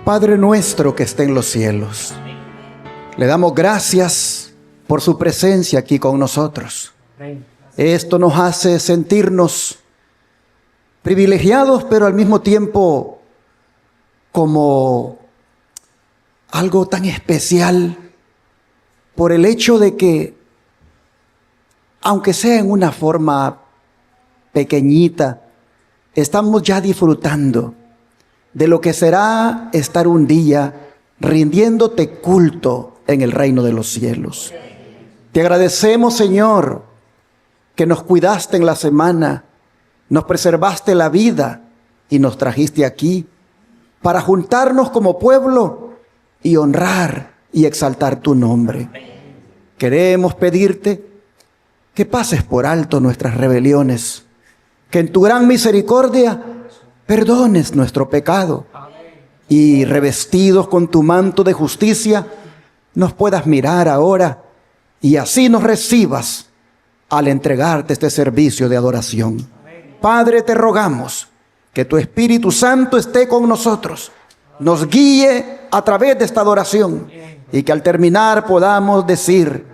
Padre nuestro que está en los cielos, le damos gracias por su presencia aquí con nosotros. Esto nos hace sentirnos privilegiados, pero al mismo tiempo como algo tan especial por el hecho de que, aunque sea en una forma pequeñita, estamos ya disfrutando de lo que será estar un día rindiéndote culto en el reino de los cielos. Te agradecemos, Señor, que nos cuidaste en la semana, nos preservaste la vida y nos trajiste aquí para juntarnos como pueblo y honrar y exaltar tu nombre. Queremos pedirte que pases por alto nuestras rebeliones, que en tu gran misericordia perdones nuestro pecado y, revestidos con tu manto de justicia, nos puedas mirar ahora y así nos recibas al entregarte este servicio de adoración. Padre, te rogamos que tu Espíritu Santo esté con nosotros, nos guíe a través de esta adoración y que al terminar podamos decir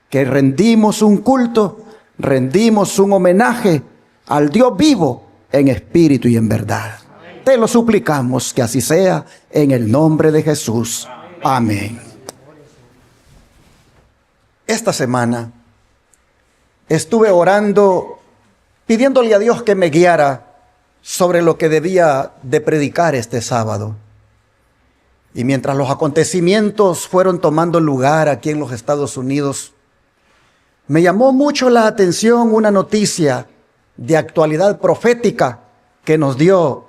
que rendimos un culto, rendimos un homenaje al Dios vivo en espíritu y en verdad. Te lo suplicamos que así sea en el nombre de Jesús. Amén. Esta semana estuve orando, pidiéndole a Dios que me guiara sobre lo que debía de predicar este sábado. Y mientras los acontecimientos fueron tomando lugar aquí en los Estados Unidos, me llamó mucho la atención una noticia de actualidad profética que nos dio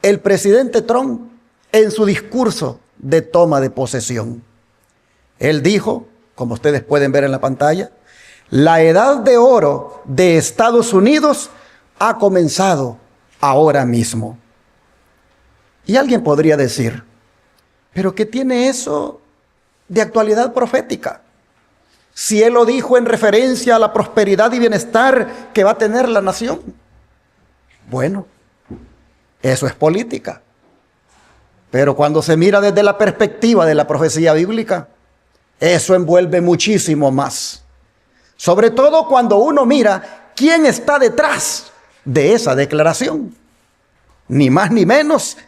el presidente Trump en su discurso de toma de posesión. Él dijo, como ustedes pueden ver en la pantalla, la edad de oro de Estados Unidos ha comenzado ahora mismo. Y alguien podría decir, ¿pero qué tiene eso de actualidad profética? Si él lo dijo en referencia a la prosperidad y bienestar que va a tener la nación. Bueno, eso es política. Pero cuando se mira desde la perspectiva de la profecía bíblica, eso envuelve muchísimo más. Sobre todo cuando uno mira quién está detrás de esa declaración. Ni más ni menos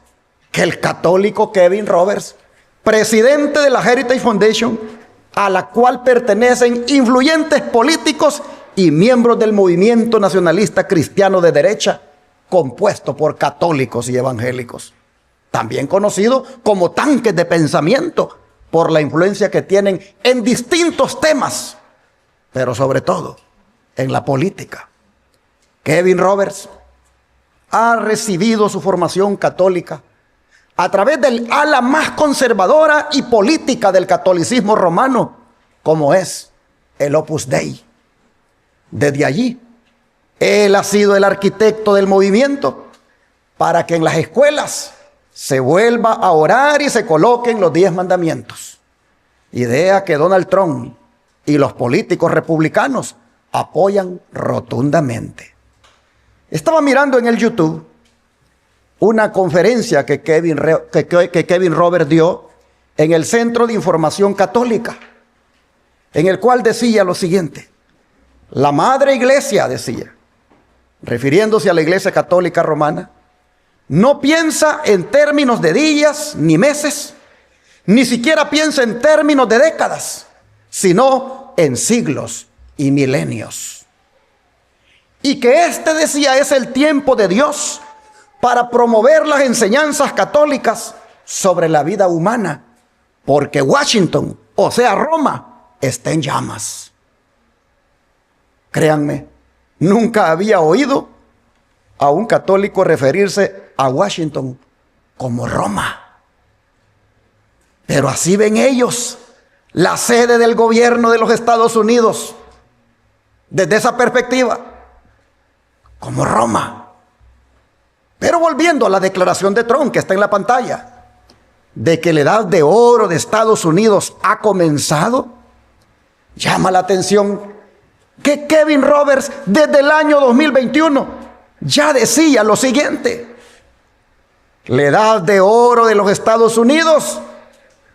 que el católico Kevin Roberts, presidente de la Heritage Foundation, a la cual pertenecen influyentes políticos y miembros del movimiento nacionalista cristiano de derecha, compuesto por católicos y evangélicos, también conocido como tanques de pensamiento por la influencia que tienen en distintos temas, pero sobre todo en la política. Kevin Roberts ha recibido su formación católica a través del ala más conservadora y política del catolicismo romano, como es el Opus Dei. Desde allí, él ha sido el arquitecto del movimiento para que en las escuelas se vuelva a orar y se coloquen los 10 mandamientos. Idea que Donald Trump y los políticos republicanos apoyan rotundamente. Estaba mirando en el YouTube una conferencia que Kevin Roberts dio en el Centro de Información Católica, en el cual decía lo siguiente: la Madre Iglesia, decía, refiriéndose a la Iglesia Católica Romana, no piensa en términos de días ni meses, ni siquiera piensa en términos de décadas, sino en siglos y milenios. Y que decía, es el tiempo de Dios para promover las enseñanzas católicas sobre la vida humana, porque Washington, o sea Roma, está en llamas. Créanme, nunca había oído a un católico referirse a Washington como Roma. Pero así ven ellos la sede del gobierno de los Estados Unidos, desde esa perspectiva, como Roma. Pero volviendo a la declaración de Trump, que está en la pantalla, de que la edad de oro de Estados Unidos ha comenzado, llama la atención que Kevin Roberts desde el año 2021 ya decía lo siguiente: La edad de oro de los Estados Unidos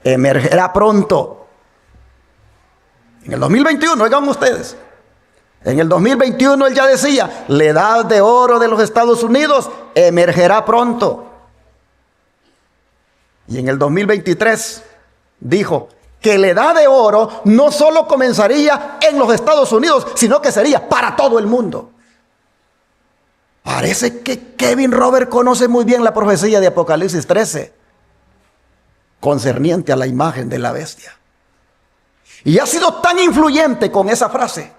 emergerá pronto. En el 2021, oigan ustedes. En el 2021 él ya decía, la edad de oro de los Estados Unidos emergerá pronto. Y en el 2023 dijo que la edad de oro no solo comenzaría en los Estados Unidos, sino que sería para todo el mundo. Parece que Kevin Robert conoce muy bien la profecía de Apocalipsis 13, concerniente a la imagen de la bestia. Y ha sido tan influyente con esa frase,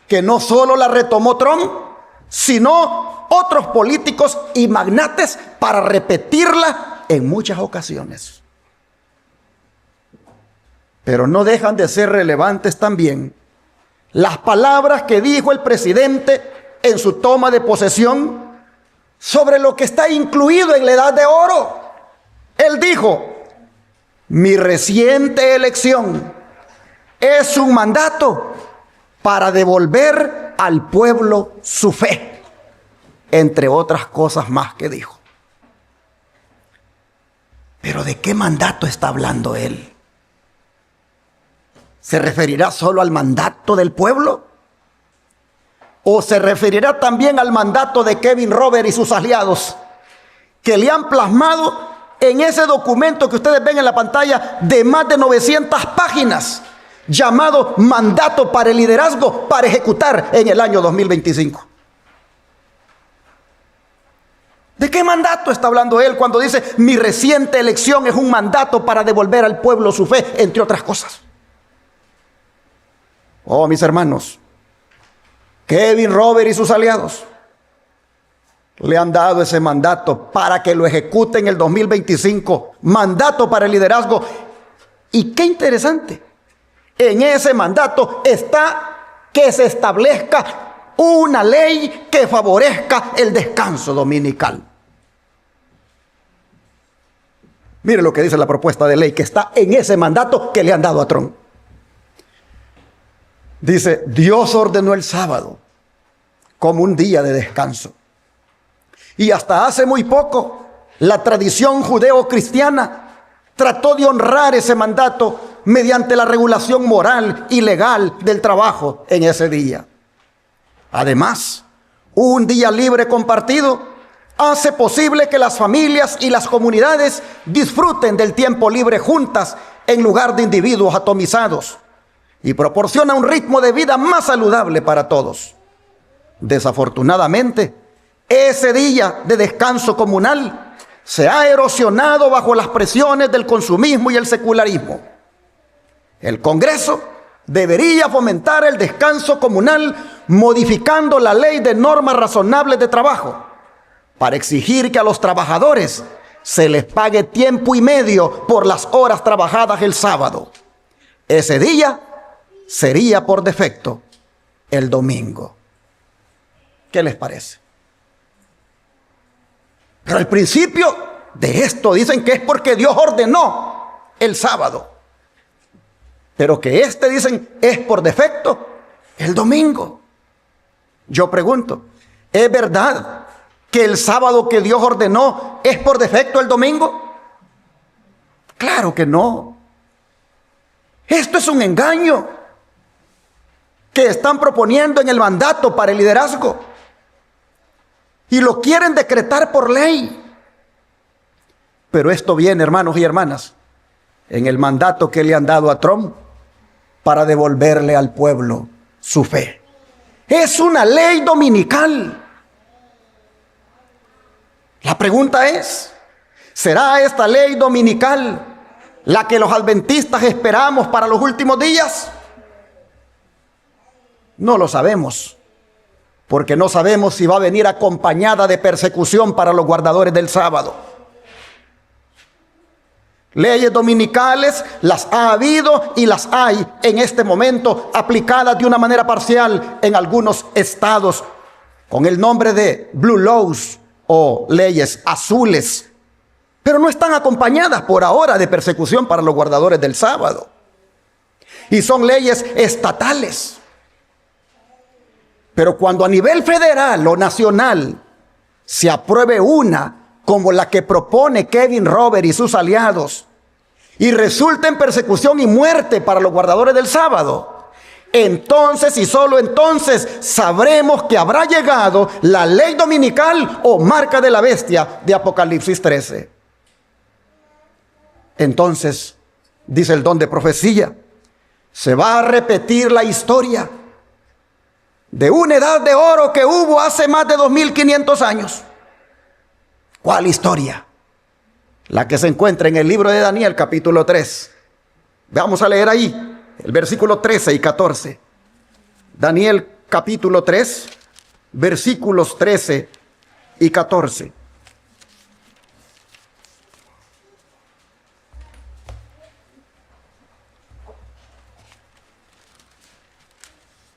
que no solo la retomó Trump, sino otros políticos y magnates para repetirla en muchas ocasiones. Pero no dejan de ser relevantes también las palabras que dijo el presidente en su toma de posesión sobre lo que está incluido en la edad de oro. Él dijo: mi reciente elección es un mandato para devolver al pueblo su fe, entre otras cosas más que dijo. Pero ¿de qué mandato está hablando él? ¿Se referirá solo al mandato del pueblo? ¿O se referirá también al mandato de Kevin Robert y sus aliados, que le han plasmado en ese documento que ustedes ven en la pantalla de más de 900 páginas, llamado Mandato para el Liderazgo para ejecutar en el año 2025? ¿De qué mandato está hablando él cuando dice mi reciente elección es un mandato para devolver al pueblo su fe, entre otras cosas? Oh, mis hermanos, Kevin Robert y sus aliados le han dado ese mandato para que lo ejecute en el 2025, mandato para el liderazgo. Y qué interesante, en ese mandato está que se establezca una ley que favorezca el descanso dominical. Mire lo que dice la propuesta de ley que está en ese mandato que le han dado a Trump. Dice: Dios ordenó el sábado como un día de descanso. Y hasta hace muy poco, la tradición judeo-cristiana trató de honrar ese mandato mediante la regulación moral y legal del trabajo en ese día. Además, un día libre compartido hace posible que las familias y las comunidades disfruten del tiempo libre juntas en lugar de individuos atomizados, y proporciona un ritmo de vida más saludable para todos. Desafortunadamente, ese día de descanso comunal se ha erosionado bajo las presiones del consumismo y el secularismo. El Congreso debería fomentar el descanso comunal modificando la ley de normas razonables de trabajo para exigir que a los trabajadores se les pague tiempo y medio por las horas trabajadas el sábado. Ese día sería por defecto el domingo. ¿Qué les parece? Pero al principio de esto dicen que es porque Dios ordenó el sábado, pero que dicen es por defecto el domingo. Yo pregunto, ¿es verdad que el sábado que Dios ordenó es por defecto el domingo? Claro que no. Esto es un engaño que están proponiendo en el mandato para el liderazgo y lo quieren decretar por ley. Pero esto viene, hermanos y hermanas, en el mandato que le han dado a Trump para devolverle al pueblo su fe. Es una ley dominical. La pregunta es, ¿será esta ley dominical la que los adventistas esperamos para los últimos días? No lo sabemos, porque no sabemos si va a venir acompañada de persecución para los guardadores del sábado. Leyes dominicales las ha habido y las hay en este momento, aplicadas de una manera parcial en algunos estados con el nombre de Blue Laws o leyes azules, pero no están acompañadas por ahora de persecución para los guardadores del sábado. Y son leyes estatales. Pero cuando a nivel federal o nacional se apruebe una como la que propone Kevin Robert y sus aliados, y resulta en persecución y muerte para los guardadores del sábado, entonces y solo entonces sabremos que habrá llegado la ley dominical o marca de la bestia de Apocalipsis 13. Entonces, dice el don de profecía, se va a repetir la historia de una edad de oro que hubo hace más de 2500 años. ¿Cuál historia? La que se encuentra en el libro de Daniel, capítulo 3. Vamos a leer ahí el versículo 13 y 14. Daniel, capítulo 3, versículos 13 y 14.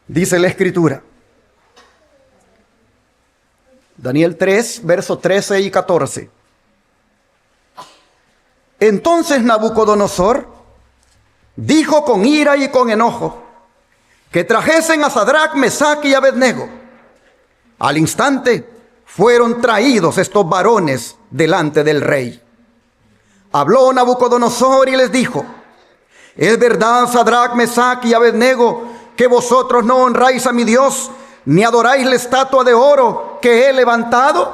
Dice la Escritura. Daniel 3, versos 13 y 14. Entonces Nabucodonosor dijo con ira y con enojo que trajesen a Sadrach, Mesach y Abednego. Al instante fueron traídos estos varones delante del rey. Habló Nabucodonosor y les dijo: ¿es verdad, Sadrach, Mesach y Abednego, que vosotros no honráis a mi Dios, ni adoráis la estatua de oro que he levantado?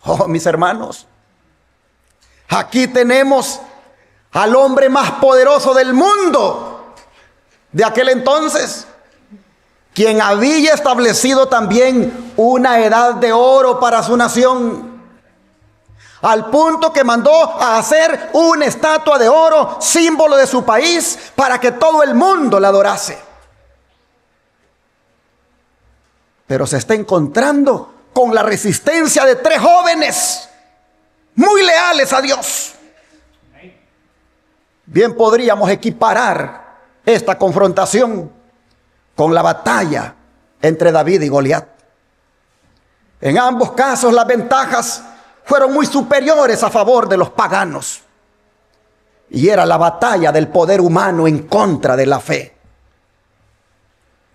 Oh, mis hermanos, aquí tenemos al hombre más poderoso del mundo de aquel entonces, quien había establecido también una edad de oro para su nación, al punto que mandó a hacer una estatua de oro, símbolo de su país, para que todo el mundo la adorase. Pero se está encontrando con la resistencia de 3 jóvenes muy leales a Dios. Bien podríamos equiparar esta confrontación con la batalla entre David y Goliat. En ambos casos las ventajas fueron muy superiores a favor de los paganos. Y era la batalla del poder humano en contra de la fe.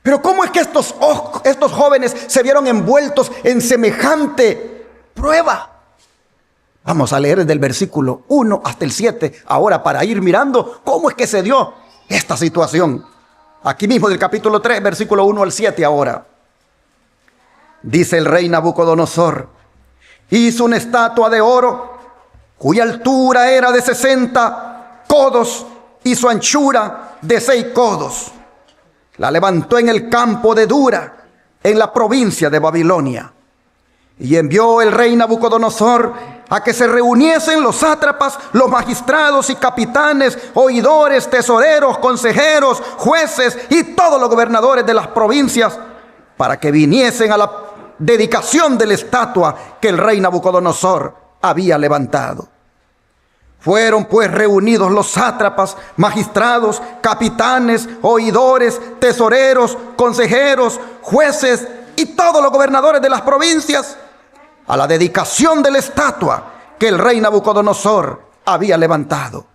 Pero ¿cómo es que estos jóvenes se vieron envueltos en semejante prueba? Vamos a leer desde el versículo 1 hasta el 7, ahora, para ir mirando cómo es que se dio esta situación. Aquí mismo del capítulo 3, versículo 1 al 7 ahora. Dice el rey Nabucodonosor: hizo una estatua de oro cuya altura era de 60 codos y su anchura de 6 codos. La levantó en el campo de Dura, en la provincia de Babilonia. Y envió el rey Nabucodonosor a que se reuniesen los sátrapas, los magistrados y capitanes, oidores, tesoreros, consejeros, jueces y todos los gobernadores de las provincias, para que viniesen a la dedicación de la estatua que el rey Nabucodonosor había levantado. Fueron pues reunidos los sátrapas, magistrados, capitanes, oidores, tesoreros, consejeros, jueces y todos los gobernadores de las provincias a la dedicación de la estatua que el rey Nabucodonosor había levantado.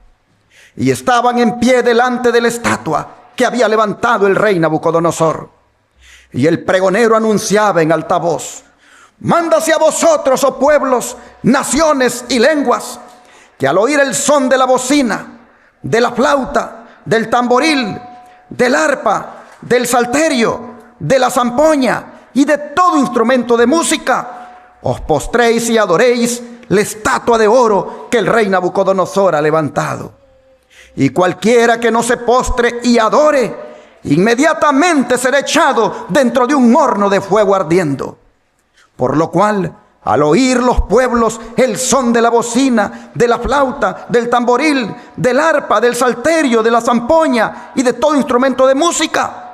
Y estaban en pie delante de la estatua que había levantado el rey Nabucodonosor. Y el pregonero anunciaba en alta voz: mándase a vosotros, oh pueblos, naciones y lenguas, que al oír el son de la bocina, de la flauta, del tamboril, del arpa, del salterio, de la zampoña y de todo instrumento de música, os postréis y adoréis la estatua de oro que el rey Nabucodonosor ha levantado. Y cualquiera que no se postre y adore, inmediatamente será echado dentro de un horno de fuego ardiendo. Por lo cual, al oír los pueblos el son de la bocina, de la flauta, del tamboril, del arpa, del salterio, de la zampoña y de todo instrumento de música,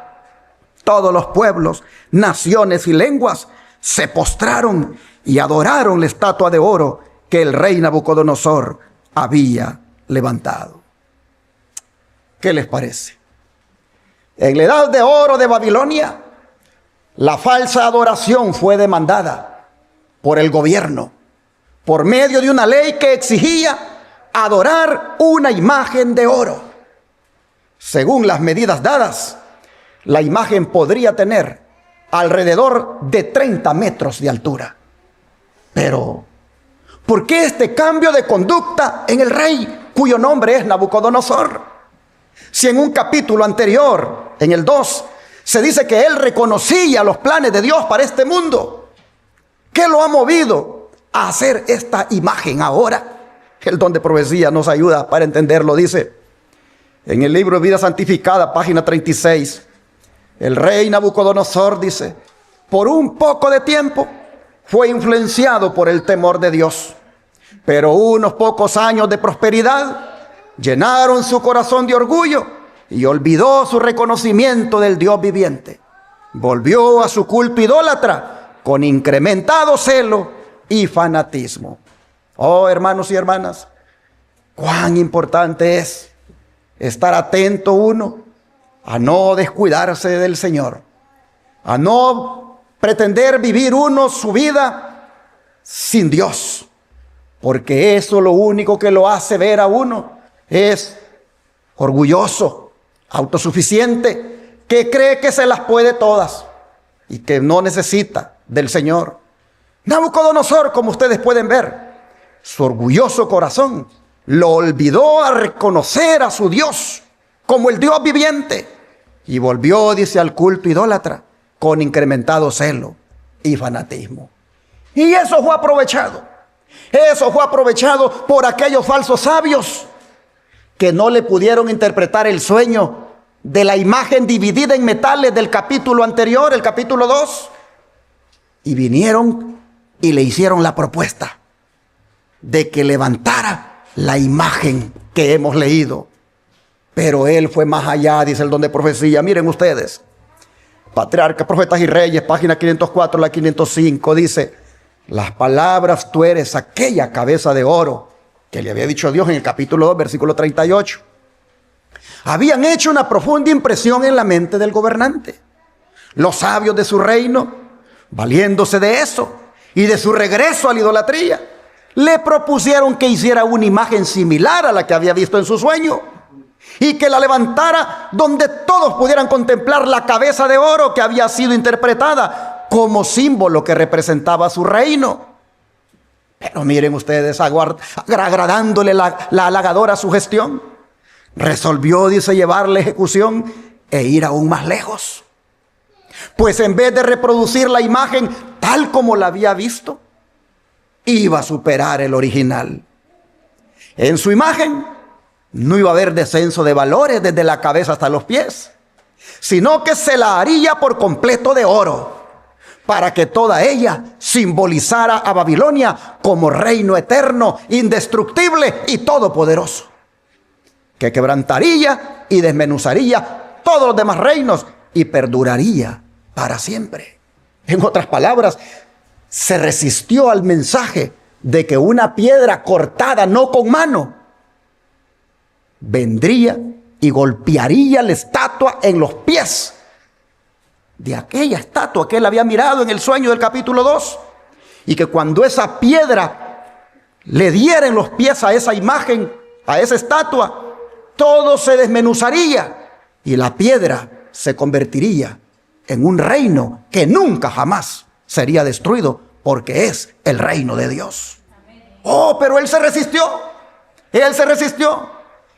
todos los pueblos, naciones y lenguas se postraron y adoraron la estatua de oro que el rey Nabucodonosor había levantado. ¿Qué les parece? En la edad de oro de Babilonia, la falsa adoración fue demandada por el gobierno, por medio de una ley que exigía adorar una imagen de oro. Según las medidas dadas, la imagen podría tener alrededor de 30 metros de altura. Pero ¿Por qué este cambio de conducta en el rey, cuyo nombre es Nabucodonosor? Si en un capítulo anterior, en el 2, se dice que él reconocía los planes de Dios para este mundo, ¿qué lo ha movido a hacer esta imagen ahora? El don de profecía nos ayuda para entenderlo. Dice en el libro de Vida Santificada, página 36, el rey Nabucodonosor, dice, por un poco de tiempo fue influenciado por el temor de Dios, pero unos pocos años de prosperidad llenaron su corazón de orgullo y olvidó su reconocimiento del Dios viviente. Volvió a su culto idólatra con incrementado celo y fanatismo. Oh, hermanos y hermanas, cuán importante es estar atento uno a no descuidarse del Señor, a no pretender vivir uno su vida sin Dios, porque eso lo único que lo hace ver a uno es orgulloso, autosuficiente, que cree que se las puede todas y que no necesita del Señor. Nabucodonosor, como ustedes pueden ver, su orgulloso corazón lo olvidó a reconocer a su Dios como el Dios viviente y volvió, dice, al culto idólatra con incrementado celo y fanatismo. Y eso fue aprovechado. Eso fue aprovechado por aquellos falsos sabios que no le pudieron interpretar el sueño de la imagen dividida en metales del capítulo anterior, el capítulo 2, y vinieron y le hicieron la propuesta de que levantara la imagen que hemos leído. Pero él fue más allá, dice el don de profecía. Miren ustedes, Patriarcas, Profetas y Reyes, página 504 a la 505, dice, las palabras, tú eres aquella cabeza de oro que le había dicho Dios en el capítulo 2, versículo 38. Habían hecho una profunda impresión en la mente del gobernante. Los sabios de su reino, valiéndose de eso y de su regreso a la idolatría, le propusieron que hiciera una imagen similar a la que había visto en su sueño y que la levantara donde todos pudieran contemplar la cabeza de oro que había sido interpretada como símbolo que representaba su reino. Pero miren ustedes, agradándole la halagadora sugestión, resolvió, dice, llevar la ejecución e ir aún más lejos. Pues en vez de reproducir la imagen tal como la había visto, iba a superar el original. En su imagen no iba a haber descenso de valores desde la cabeza hasta los pies, sino que se la haría por completo de oro, para que toda ella simbolizara a Babilonia como reino eterno, indestructible y todopoderoso, que quebrantaría y desmenuzaría todos los demás reinos y perduraría para siempre. En otras palabras, se resistió al mensaje de que una piedra cortada no con mano vendría y golpearía la estatua en los pies de aquella estatua que él había mirado en el sueño del capítulo 2, y que cuando esa piedra le diera en los pies a esa imagen, a esa estatua, todo se desmenuzaría y la piedra se convertiría en un reino que nunca jamás sería destruido, porque es el reino de Dios. Oh, pero él se resistió. Él se resistió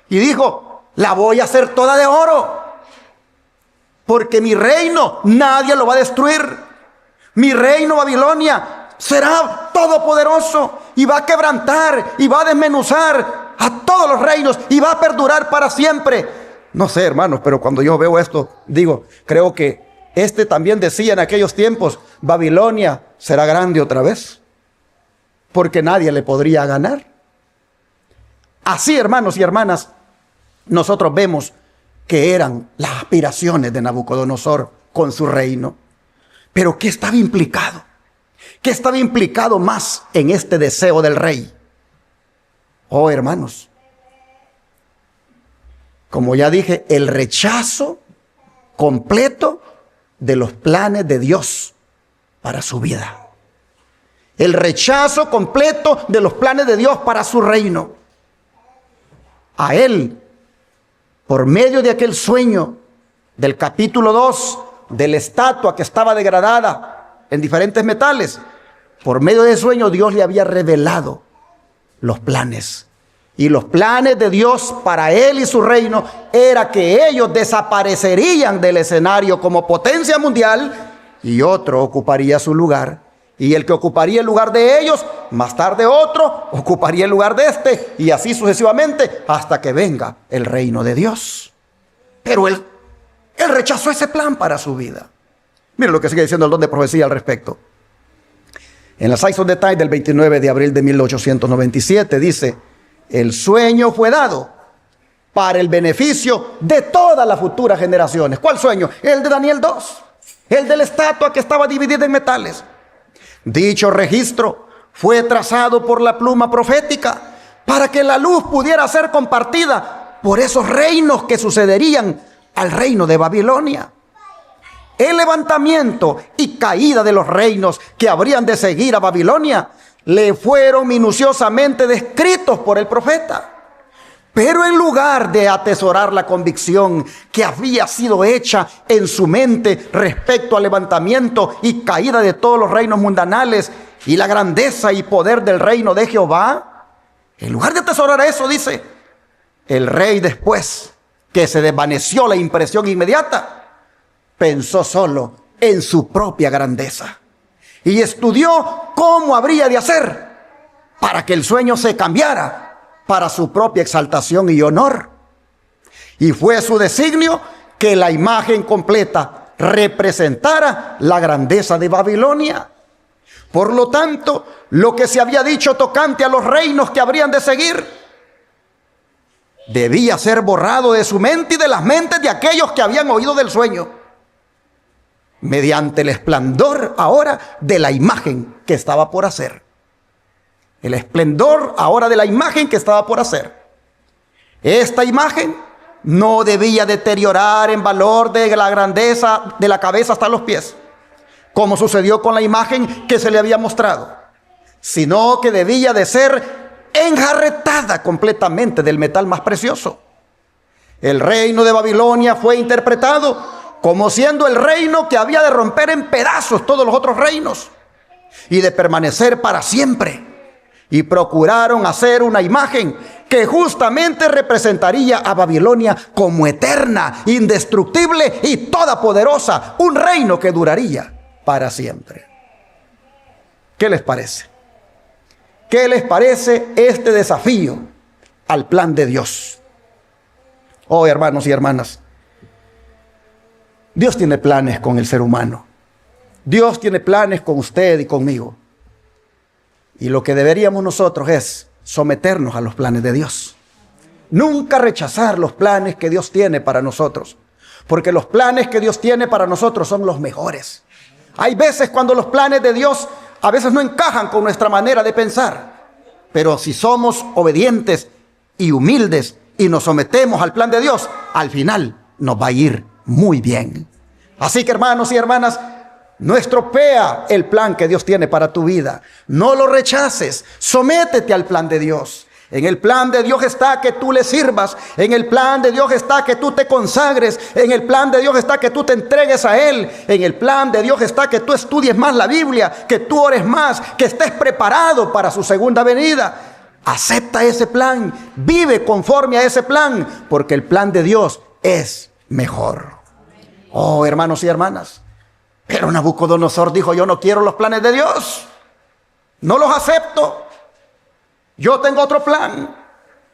y dijo, la voy a hacer toda de oro, porque mi reino nadie lo va a destruir. Mi reino, Babilonia, será todopoderoso y va a quebrantar y va a desmenuzar a todos los reinos y va a perdurar para siempre. No sé, hermanos, pero cuando yo veo esto, digo, creo que también decía en aquellos tiempos, Babilonia será grande otra vez, porque nadie le podría ganar. Así, hermanos y hermanas, nosotros vemos que eran las aspiraciones de Nabucodonosor con su reino. Pero ¿qué estaba implicado? ¿Qué estaba implicado más en este deseo del rey? Oh, hermanos, como ya dije, el rechazo completo de los planes de Dios para su vida. El rechazo completo de los planes de Dios para su reino. A él, por medio de aquel sueño del capítulo 2, de la estatua que estaba degradada en diferentes metales, por medio de ese sueño Dios le había revelado los planes. Y los planes de Dios para él y su reino era que ellos desaparecerían del escenario como potencia mundial y otro ocuparía su lugar. Y el que ocuparía el lugar de ellos, más tarde otro ocuparía el lugar de este, y así sucesivamente hasta que venga el reino de Dios. Pero él rechazó ese plan para su vida. Mire lo que sigue diciendo el don de profecía al respecto. En la Saison de Time del 29 de abril de 1897 dice: el sueño fue dado para el beneficio de todas las futuras generaciones. ¿Cuál sueño? El de Daniel 2, el de la estatua que estaba dividida en metales. Dicho registro fue trazado por la pluma profética para que la luz pudiera ser compartida por esos reinos que sucederían al reino de Babilonia. El levantamiento y caída de los reinos que habrían de seguir a Babilonia le fueron minuciosamente descritos por el profeta. Pero en lugar de atesorar la convicción que había sido hecha en su mente respecto al levantamiento y caída de todos los reinos mundanales y la grandeza y poder del reino de Jehová, en lugar de atesorar eso, dice, el rey, después que se desvaneció la impresión inmediata, pensó solo en su propia grandeza y estudió cómo habría de hacer para que el sueño se cambiara para su propia exaltación y honor. Y fue su designio que la imagen completa representara la grandeza de Babilonia. Por lo tanto, lo que se había dicho tocante a los reinos que habrían de seguir debía ser borrado de su mente y de las mentes de aquellos que habían oído del sueño, mediante el esplendor ahora de la imagen que estaba por hacer. El esplendor ahora de la imagen que estaba por hacer. Esta imagen no debía deteriorar en valor de la grandeza de la cabeza hasta los pies, como sucedió con la imagen que se le había mostrado, sino que debía de ser enjarretada completamente del metal más precioso. El reino de Babilonia fue interpretado como siendo el reino que había de romper en pedazos todos los otros reinos y de permanecer para siempre. Y procuraron hacer una imagen que justamente representaría a Babilonia como eterna, indestructible y todopoderosa, un reino que duraría para siempre. ¿Qué les parece? ¿Qué les parece este desafío al plan de Dios? Oh, hermanos y hermanas, Dios tiene planes con el ser humano. Dios tiene planes con usted y conmigo. Y lo que deberíamos nosotros es someternos a los planes de Dios. Nunca rechazar los planes que Dios tiene para nosotros, porque los planes que Dios tiene para nosotros son los mejores. Hay veces cuando los planes de Dios a veces no encajan con nuestra manera de pensar, pero si somos obedientes y humildes y nos sometemos al plan de Dios, al final nos va a ir muy bien. Así que, hermanos y hermanas, no estropea el plan que Dios tiene para tu vida. No lo rechaces. Sométete al plan de Dios. En el plan de Dios está que tú le sirvas. En el plan de Dios está que tú te consagres. En el plan de Dios está que tú te entregues a Él. En el plan de Dios está que tú estudies más la Biblia, que tú ores más, que estés preparado para su segunda venida. Acepta ese plan. Vive conforme a ese plan, porque el plan de Dios es mejor. Oh, hermanos y hermanas, pero Nabucodonosor dijo: yo no quiero los planes de Dios, no los acepto. Yo tengo otro plan.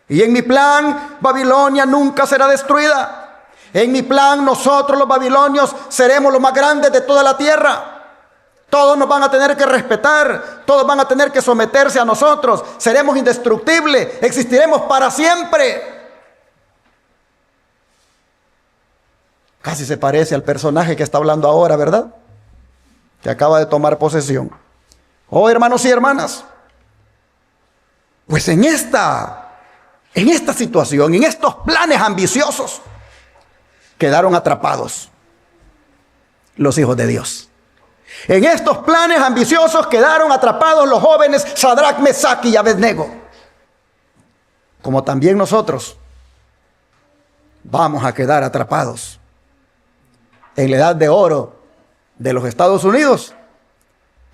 Y en mi plan, Babilonia nunca será destruida. En mi plan, nosotros los babilonios seremos los más grandes de toda la tierra. Todos nos van a tener que respetar, todos van a tener que someterse a nosotros. Seremos indestructibles, existiremos para siempre. Casi se parece al personaje que está hablando ahora, ¿verdad? Que acaba de tomar posesión. Oh, hermanos y hermanas, pues en esta situación, en estos planes ambiciosos, quedaron atrapados los hijos de Dios. En estos planes ambiciosos quedaron atrapados los jóvenes Sadrac, Mesac y Abednego. Como también nosotros vamos a quedar atrapados en la edad de oro de los Estados Unidos,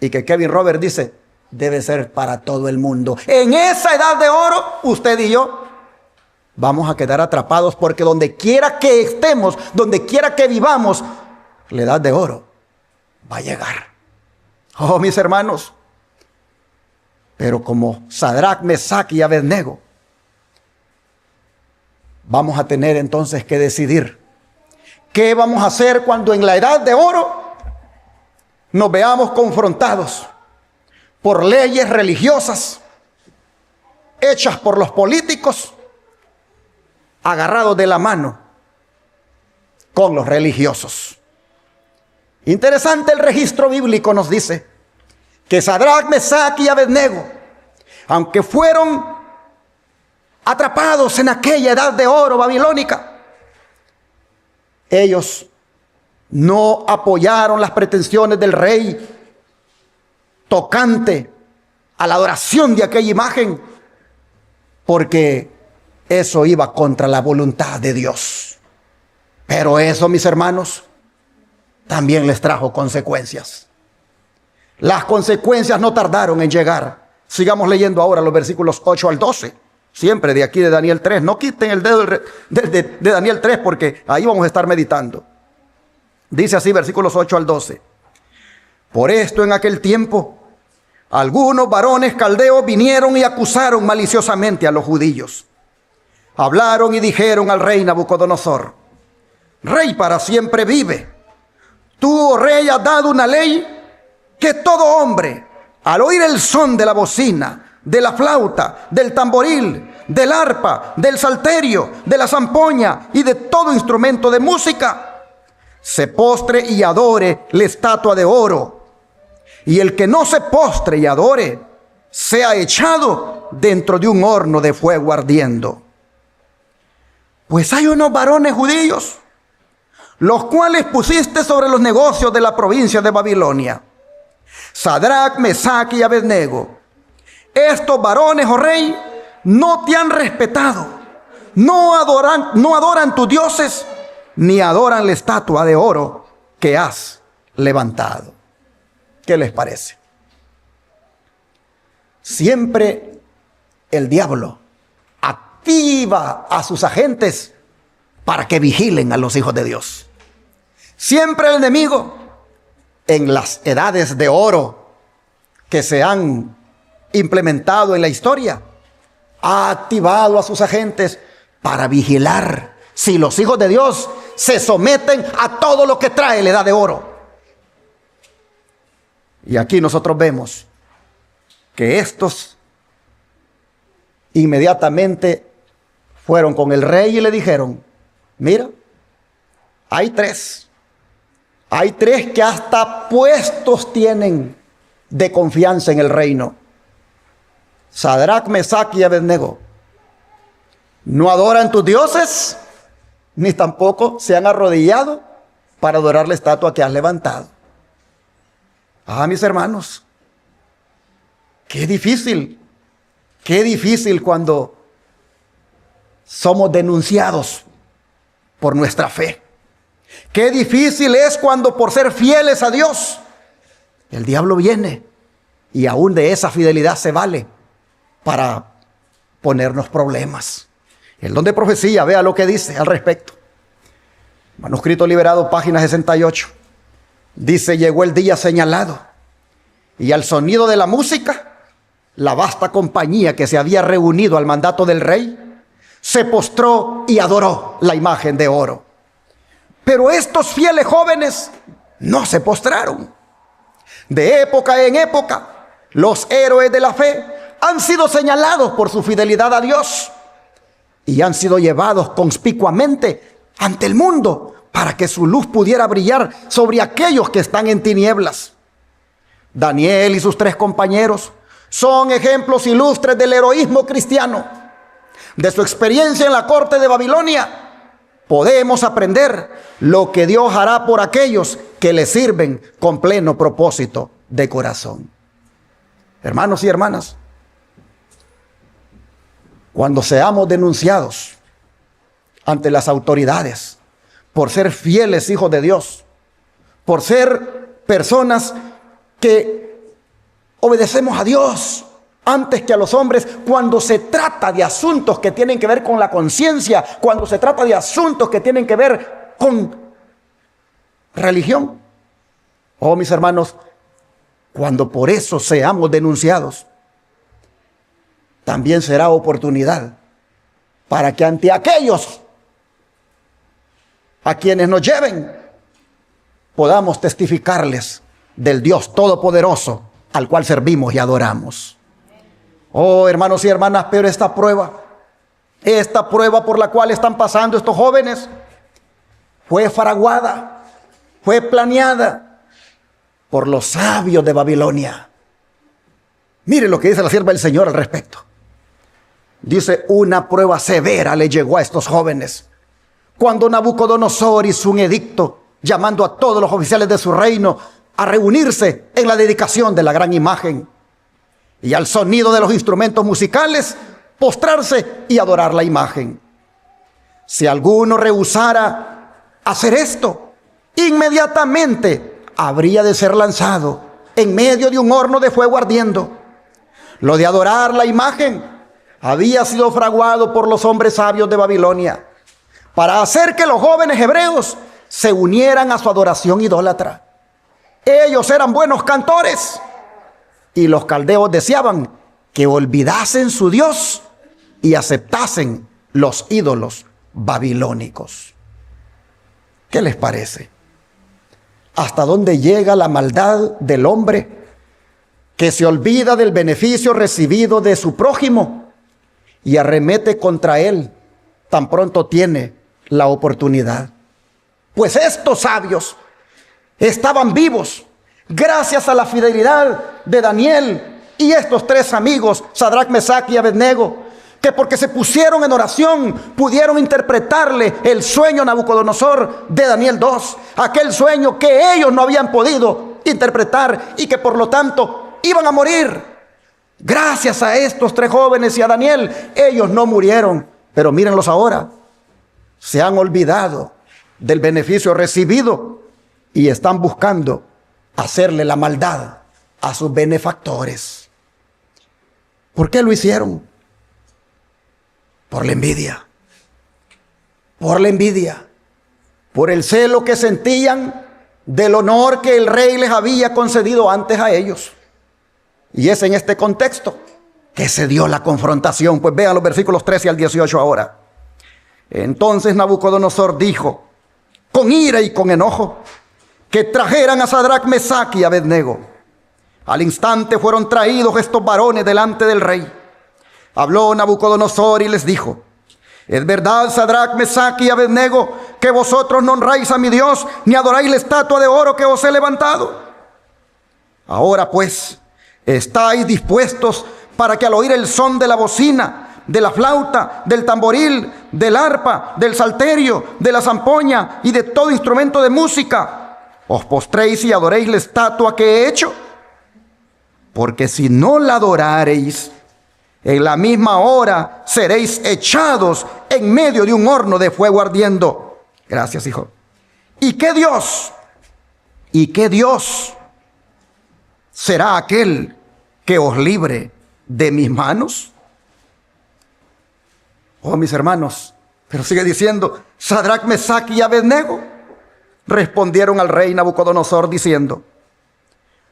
y que Kevin Roberts dice debe ser para todo el mundo. En esa edad de oro, usted y yo vamos a quedar atrapados, porque donde quiera que estemos, donde quiera que vivamos, la edad de oro va a llegar. Oh, mis hermanos, pero como Sadrac, Mesac y Abednego, vamos a tener entonces que decidir qué vamos a hacer cuando en la edad de oro nos veamos confrontados por leyes religiosas hechas por los políticos, agarrados de la mano con los religiosos. Interesante, el registro bíblico nos dice que Sadrac, Mesac y Abednego, aunque fueron atrapados en aquella edad de oro babilónica, ellos no apoyaron las pretensiones del rey tocante a la adoración de aquella imagen, porque eso iba contra la voluntad de Dios. Pero eso, mis hermanos, también les trajo consecuencias. Las consecuencias no tardaron en llegar. Sigamos leyendo ahora los versículos 8 al 12. Siempre de aquí de Daniel 3. No quiten el dedo de Daniel 3, porque ahí vamos a estar meditando. Dice así, versículos 8 al 12. Por esto en aquel tiempo, algunos varones caldeos vinieron y acusaron maliciosamente a los judíos. Hablaron y dijeron al rey Nabucodonosor: Rey para siempre vive. Tú, oh rey, has dado una ley que todo hombre, al oír el son de la bocina, de la flauta, del tamboril, del arpa, del salterio, de la zampoña y de todo instrumento de música, se postre y adore la estatua de oro. Y el que no se postre y adore, sea echado dentro de un horno de fuego ardiendo. Pues hay unos varones judíos, los cuales pusiste sobre los negocios de la provincia de Babilonia, Sadrac, Mesac y Abednego. Estos varones, oh rey, no te han respetado, no adoran tus dioses, ni adoran la estatua de oro que has levantado. ¿Qué les parece? Siempre el diablo activa a sus agentes para que vigilen a los hijos de Dios. Siempre el enemigo, en las edades de oro que se han implementado en la historia, ha activado a sus agentes para vigilar si los hijos de Dios se someten a todo lo que trae la edad de oro. Y aquí nosotros vemos que estos inmediatamente fueron con el rey y le dijeron: mira, hay tres que hasta puestos tienen de confianza en el reino. Sadrac, Mesac y Abednego no adoran tus dioses, ni tampoco se han arrodillado para adorar la estatua que has levantado. Ah, mis hermanos, qué difícil cuando somos denunciados por nuestra fe. Qué difícil es cuando por ser fieles a Dios, el diablo viene y aún de esa fidelidad se vale para ponernos problemas. El don de profecía, vea lo que dice al respecto. Manuscrito liberado, página 68. Dice: llegó el día señalado, y al sonido de la música, la vasta compañía que se había reunido al mandato del rey se postró y adoró la imagen de oro. Pero estos fieles jóvenes no se postraron. De época en época, los héroes de la fe han sido señalados por su fidelidad a Dios y han sido llevados conspicuamente ante el mundo para que su luz pudiera brillar sobre aquellos que están en tinieblas. Daniel y sus tres compañeros son ejemplos ilustres del heroísmo cristiano. De su experiencia en la corte de Babilonia podemos aprender lo que Dios hará por aquellos que le sirven con pleno propósito de corazón. Hermanos y hermanas, cuando seamos denunciados ante las autoridades por ser fieles hijos de Dios, por ser personas que obedecemos a Dios antes que a los hombres cuando se trata de asuntos que tienen que ver con la conciencia, cuando se trata de asuntos que tienen que ver con religión. Oh, mis hermanos, cuando por eso seamos denunciados, también será oportunidad para que ante aquellos a quienes nos lleven podamos testificarles del Dios Todopoderoso al cual servimos y adoramos. Oh, hermanos y hermanas, pero esta prueba por la cual están pasando estos jóvenes, fue fraguada, fue planeada por los sabios de Babilonia. Mire lo que dice la sierva del Señor al respecto. Dice, una prueba severa le llegó a estos jóvenes cuando Nabucodonosor hizo un edicto llamando a todos los oficiales de su reino a reunirse en la dedicación de la gran imagen y al sonido de los instrumentos musicales postrarse y adorar la imagen. Si alguno rehusara hacer esto, inmediatamente habría de ser lanzado en medio de un horno de fuego ardiendo. Lo de adorar la imagen había sido fraguado por los hombres sabios de Babilonia para hacer que los jóvenes hebreos se unieran a su adoración idólatra. Ellos eran buenos cantores y los caldeos deseaban que olvidasen su Dios y aceptasen los ídolos babilónicos. ¿Qué les parece? ¿Hasta dónde llega la maldad del hombre que se olvida del beneficio recibido de su prójimo y arremete contra él tan pronto tiene la oportunidad? Pues estos sabios estaban vivos gracias a la fidelidad de Daniel y estos tres amigos, Sadrac, Mesac y Abednego, que porque se pusieron en oración pudieron interpretarle el sueño a Nabucodonosor de Daniel 2, aquel sueño que ellos no habían podido interpretar y que por lo tanto iban a morir. Gracias a estos tres jóvenes y a Daniel, ellos no murieron, pero mírenlos ahora, se han olvidado del beneficio recibido y están buscando hacerle la maldad a sus benefactores. ¿Por qué lo hicieron? Por la envidia. Por la envidia. Por el celo que sentían del honor que el rey les había concedido antes a ellos. Y es en este contexto que se dio la confrontación. Pues vean los versículos 13 al 18 ahora. Entonces Nabucodonosor dijo, con ira y con enojo, que trajeran a Sadrac, Mesac y Abednego. Al instante fueron traídos estos varones delante del rey. Habló Nabucodonosor y les dijo, ¿es verdad, Sadrac, Mesac y Abednego, que vosotros no honráis a mi Dios, ni adoráis la estatua de oro que os he levantado? Ahora pues, ¿estáis dispuestos para que al oír el son de la bocina, de la flauta, del tamboril, del arpa, del salterio, de la zampoña y de todo instrumento de música, os postréis y adoréis la estatua que he hecho? Porque si no la adorareis, en la misma hora seréis echados en medio de un horno de fuego ardiendo. Gracias, hijo. ¿Y qué Dios será aquel que os libre de mis manos? Oh, mis hermanos, pero sigue diciendo, Sadrac, Mesac y Abednego respondieron al rey Nabucodonosor diciendo,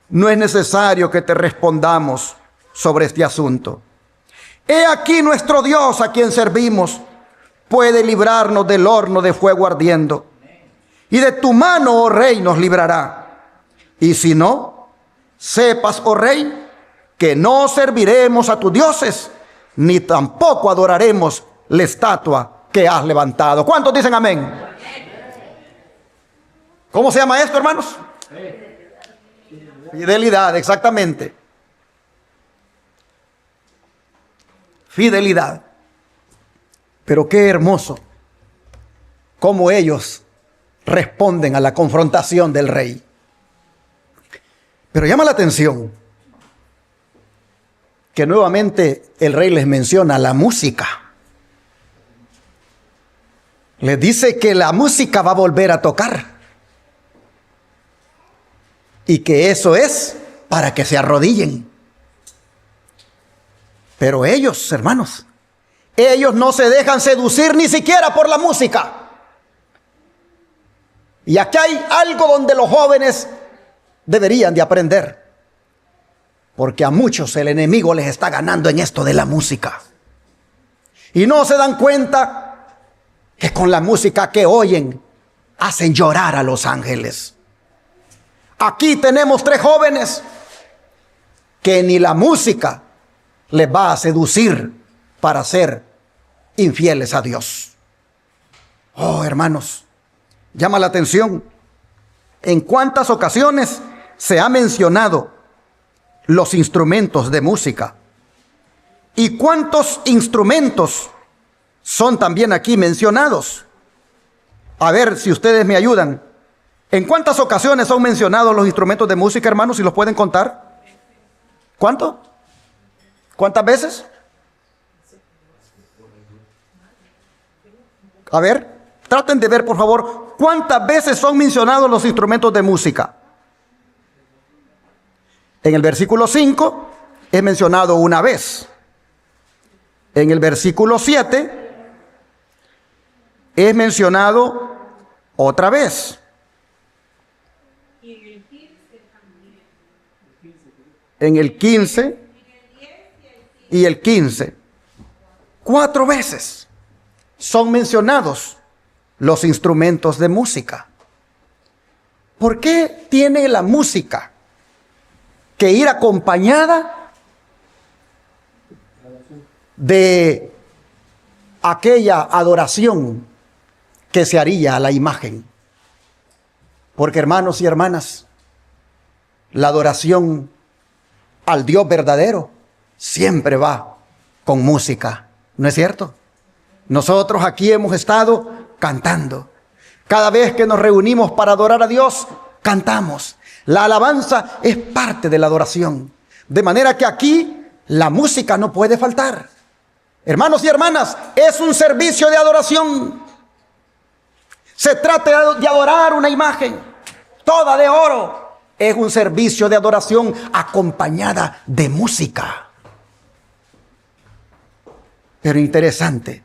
no es necesario que te respondamos sobre este asunto. He aquí nuestro Dios a quien servimos puede librarnos del horno de fuego ardiendo, y de tu mano, oh rey, nos librará. Y si no, sepas, oh rey, que no serviremos a tus dioses, ni tampoco adoraremos la estatua que has levantado. ¿Cuántos dicen amén? ¿Cómo se llama esto, hermanos? Fidelidad, exactamente. Fidelidad. Pero qué hermoso cómo ellos responden a la confrontación del rey. Pero llama la atención que nuevamente el rey les menciona la música. Les dice que la música va a volver a tocar. Y que eso es para que se arrodillen. Pero ellos, hermanos, ellos no se dejan seducir ni siquiera por la música. Y aquí hay algo donde los jóvenes deberían de aprender. Porque a muchos el enemigo les está ganando en esto de la música. Y no se dan cuenta que con la música que oyen hacen llorar a los ángeles. Aquí tenemos 3 jóvenes que ni la música les va a seducir para ser infieles a Dios. Oh, hermanos, llama la atención en cuántas ocasiones se ha mencionado los instrumentos de música y cuántos instrumentos son también aquí mencionados. A ver si ustedes me ayudan. ¿En cuántas ocasiones son mencionados los instrumentos de música, hermanos? Si los pueden contar. ¿Cuánto? ¿Cuántas veces? A ver, traten de ver, por favor, cuántas veces son mencionados los instrumentos de música. En el versículo 5 es mencionado una vez. En el versículo 7 es mencionado otra vez. En el 15 y el 15. 4 veces son mencionados los instrumentos de música. ¿Por qué tiene la música que ir acompañada de aquella adoración que se haría a la imagen? Porque, hermanos y hermanas, la adoración al Dios verdadero siempre va con música, ¿no es cierto? Nosotros aquí hemos estado cantando. Cada vez que nos reunimos para adorar a Dios, cantamos. La alabanza es parte de la adoración. De manera que aquí la música no puede faltar. Hermanos y hermanas, es un servicio de adoración. Se trata de adorar una imagen, toda de oro. Es un servicio de adoración acompañada de música. Pero interesante,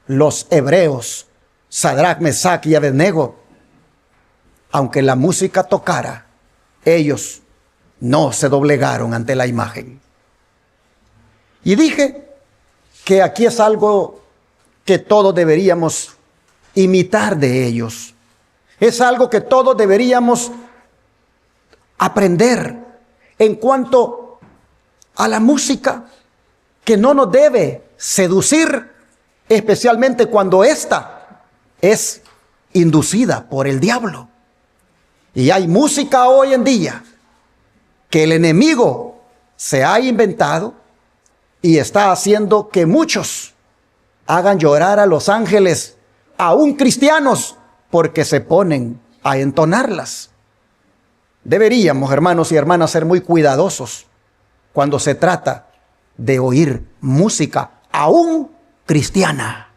los hebreos, Sadrach, Mesach y Abednego, aunque la música tocara, ellos no se doblegaron ante la imagen. Y dije que aquí es algo que todos deberíamos imitar de ellos. Es algo que todos deberíamos aprender en cuanto a la música, que no nos debe seducir, especialmente cuando ésta es inducida por el diablo. Y hay música hoy en día que el enemigo se ha inventado y está haciendo que muchos hagan llorar a los ángeles, aún cristianos, porque se ponen a entonarlas. Deberíamos, hermanos y hermanas, ser muy cuidadosos cuando se trata de oír música, aún cristiana.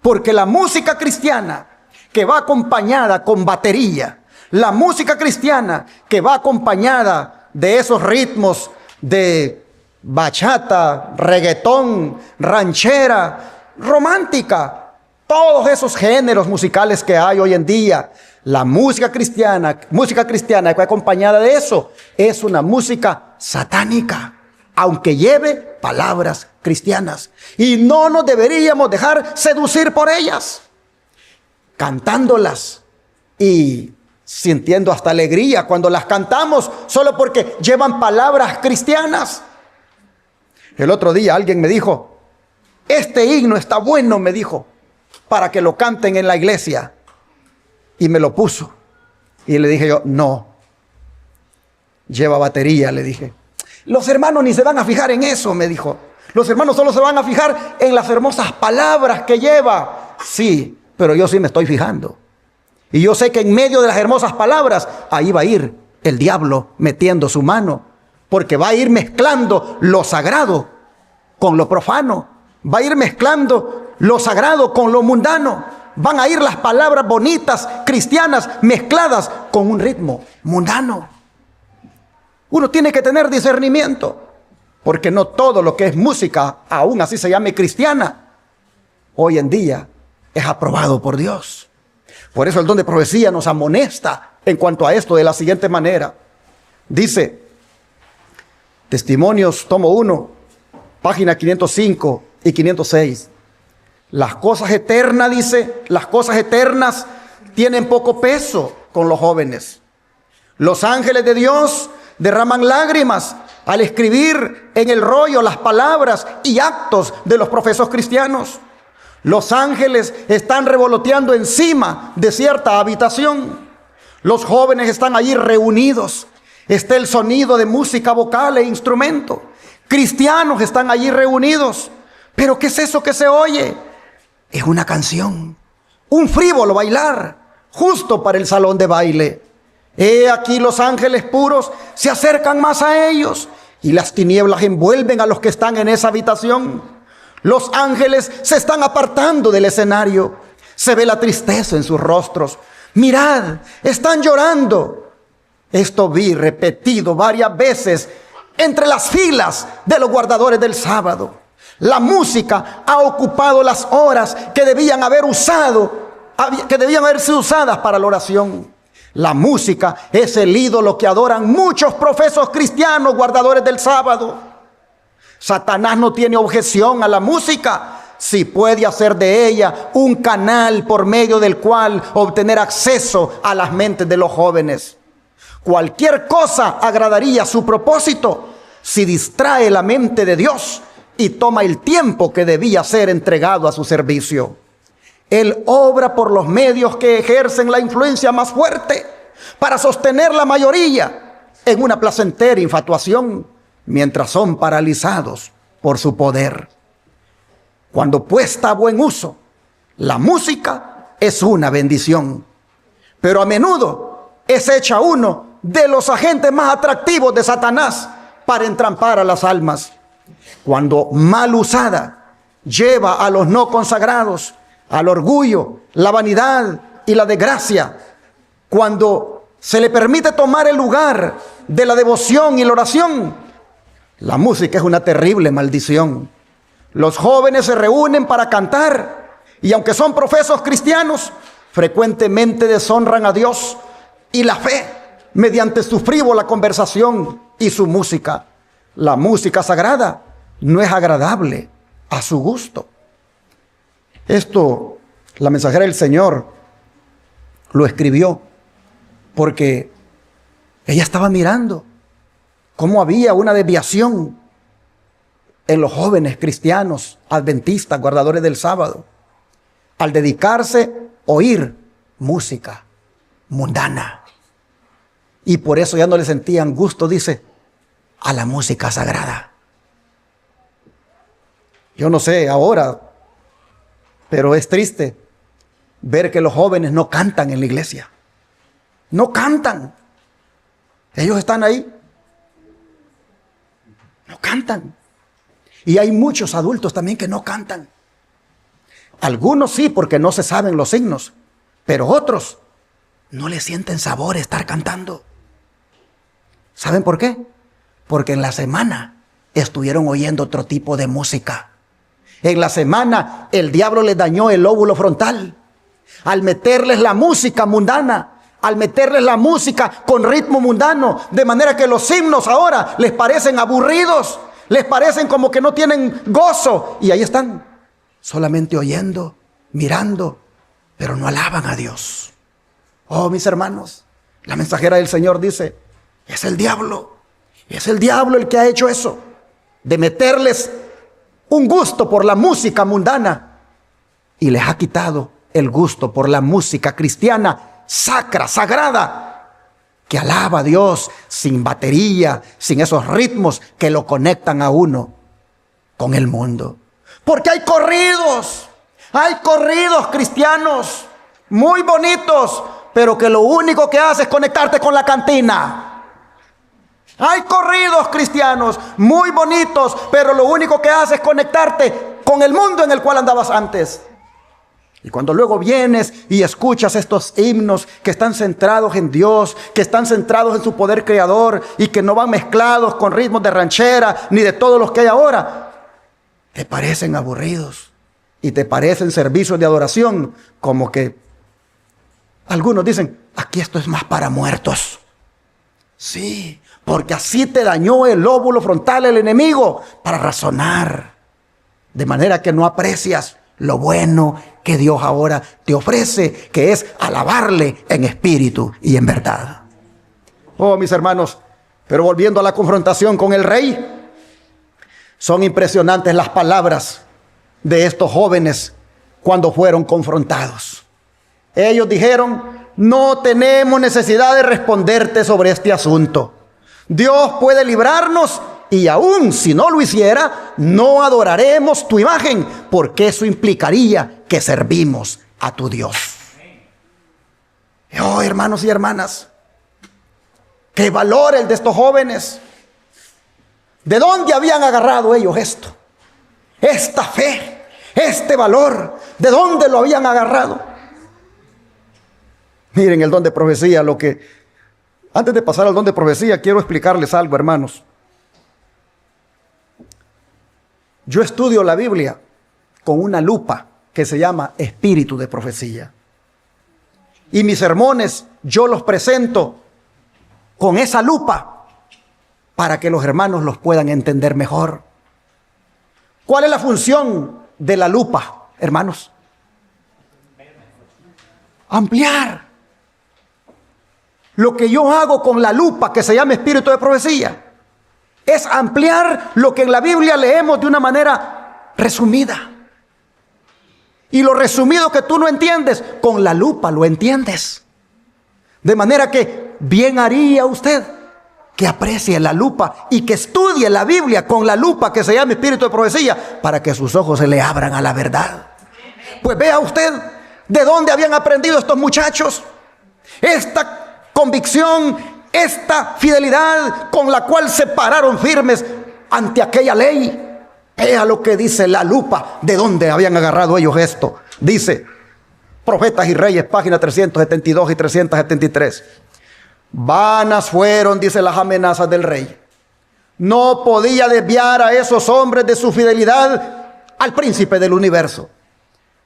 Porque la música cristiana que va acompañada con batería, la música cristiana que va acompañada de esos ritmos de bachata, reggaetón, ranchera, romántica, todos esos géneros musicales que hay hoy en día, la música cristiana que va acompañada de eso, es una música satánica, aunque lleve palabras cristianas. Y no nos deberíamos dejar seducir por ellas, cantándolas y sintiendo hasta alegría cuando las cantamos solo porque llevan palabras cristianas. El otro día alguien me dijo, este himno está bueno, me dijo, para que lo canten en la iglesia. Y me lo puso. Y le dije yo, no, lleva batería, le dije. Los hermanos ni se van a fijar en eso, me dijo. Los hermanos solo se van a fijar en las hermosas palabras que lleva. Sí, pero yo sí me estoy fijando. Y yo sé que en medio de las hermosas palabras, ahí va a ir el diablo metiendo su mano. Porque va a ir mezclando lo sagrado con lo profano. Va a ir mezclando lo sagrado con lo mundano. Van a ir las palabras bonitas, cristianas, mezcladas con un ritmo mundano. Uno tiene que tener discernimiento. porque no todo lo que es música, aún así se llame cristiana, hoy en día es aprobado por Dios. Por eso el don de profecía nos amonesta en cuanto a esto de la siguiente manera. Dice, Testimonios, tomo 1, página 505 y 506. Las cosas eternas, dice, las cosas eternas tienen poco peso con los jóvenes. Los ángeles de Dios derraman lágrimas al escribir en el rollo las palabras y actos de los profesos cristianos. Los ángeles están revoloteando encima de cierta habitación. Los jóvenes están allí reunidos. Está el sonido de música vocal e instrumento. Cristianos están allí reunidos. ¿Pero qué es eso que se oye? Es una canción, un frívolo bailar, justo para el salón de baile. He aquí los ángeles puros se acercan más a ellos y las tinieblas envuelven a los que están en esa habitación. Los ángeles se están apartando del escenario. Se ve la tristeza en sus rostros. Mirad, están llorando. Esto vi repetido varias veces entre las filas de los guardadores del sábado. La música ha ocupado las horas que debían haberse usadas para la oración. La música es el ídolo que adoran muchos profesos cristianos guardadores del sábado. Satanás no tiene objeción a la música si puede hacer de ella un canal por medio del cual obtener acceso a las mentes de los jóvenes. Cualquier cosa agradaría su propósito si distrae la mente de Dios y toma el tiempo que debía ser entregado a su servicio. Él obra por los medios que ejercen la influencia más fuerte para sostener la mayoría en una placentera infatuación, mientras son paralizados por su poder. Cuando puesta a buen uso, la música es una bendición, pero a menudo es hecha uno de los agentes más atractivos de Satanás para entrampar a las almas. Cuando mal usada, lleva a los no consagrados al orgullo, la vanidad y la desgracia. Cuando se le permite tomar el lugar de la devoción y la oración, la música es una terrible maldición. Los jóvenes se reúnen para cantar y aunque son profesos cristianos, frecuentemente deshonran a Dios y la fe mediante su frívola conversación y su música. La música sagrada no es agradable a su gusto. Esto, la mensajera del Señor lo escribió porque ella estaba mirando cómo había una desviación en los jóvenes cristianos, adventistas, guardadores del sábado, al dedicarse a oír música mundana. Y por eso ya no le sentían gusto, dice, a la música sagrada. Yo no sé ahora, pero es triste ver que los jóvenes no cantan en la iglesia. No cantan. Ellos están ahí. No cantan. Y hay muchos adultos también que no cantan. Algunos sí, porque no se saben los signos, pero otros no le sienten sabor estar cantando. ¿Saben por qué? Porque en la semana estuvieron oyendo otro tipo de música. En la semana el diablo les dañó el lóbulo frontal al meterles la música mundana, al meterles la música con ritmo mundano, de manera que los himnos ahora les parecen aburridos, les parecen como que no tienen gozo, y ahí están, solamente oyendo, mirando, pero no alaban a Dios. Oh, mis hermanos, la mensajera del Señor dice, es el diablo el que ha hecho eso, de meterles un gusto por la música mundana y les ha quitado el gusto por la música cristiana sacra, sagrada, que alaba a Dios sin batería, sin esos ritmos que lo conectan a uno con el mundo. Porque hay corridos cristianos muy bonitos, pero que lo único que hace es conectarte con la cantina. Hay corridos cristianos muy bonitos, pero lo único que hace es conectarte con el mundo en el cual andabas antes. Y cuando luego vienes y escuchas estos himnos que están centrados en Dios, que están centrados en su poder creador y que no van mezclados con ritmos de ranchera ni de todos los que hay ahora, te parecen aburridos y te parecen servicios de adoración, como que algunos dicen, aquí esto es más para muertos. Sí, porque así te dañó el lóbulo frontal el enemigo, para razonar, de manera que no aprecias lo bueno que Dios ahora te ofrece, que es alabarle en espíritu y en verdad. Oh, mis hermanos, pero volviendo a la confrontación con el rey, son impresionantes las palabras de estos jóvenes cuando fueron confrontados. Ellos dijeron, no tenemos necesidad de responderte sobre este asunto. Dios puede librarnos y aún si no lo hiciera, no adoraremos tu imagen, porque eso implicaría que servimos a tu Dios. Oh, hermanos y hermanas, qué valor el de estos jóvenes. ¿De dónde habían agarrado ellos esto? Esta fe, este valor, ¿de dónde lo habían agarrado? Miren el don de profecía, antes de pasar al don de profecía, quiero explicarles algo, hermanos. Yo estudio la Biblia con una lupa que se llama espíritu de profecía. Y mis sermones yo los presento con esa lupa para que los hermanos los puedan entender mejor. ¿Cuál es la función de la lupa, hermanos? Ampliar. Lo que yo hago con la lupa que se llama espíritu de profecía es ampliar lo que en la Biblia leemos de una manera resumida. Y lo resumido que tú no entiendes, con la lupa lo entiendes. De manera que bien haría usted que aprecie la lupa y que estudie la Biblia con la lupa que se llama espíritu de profecía, para que sus ojos se le abran a la verdad. Pues vea usted de dónde habían aprendido estos muchachos esta convicción, esta fidelidad con la cual se pararon firmes ante aquella ley. Vea lo que dice la lupa, de dónde habían agarrado ellos esto. Dice, Profetas y Reyes, páginas 372 y 373. Vanas fueron, dice, las amenazas del rey. No podía desviar a esos hombres de su fidelidad al príncipe del universo.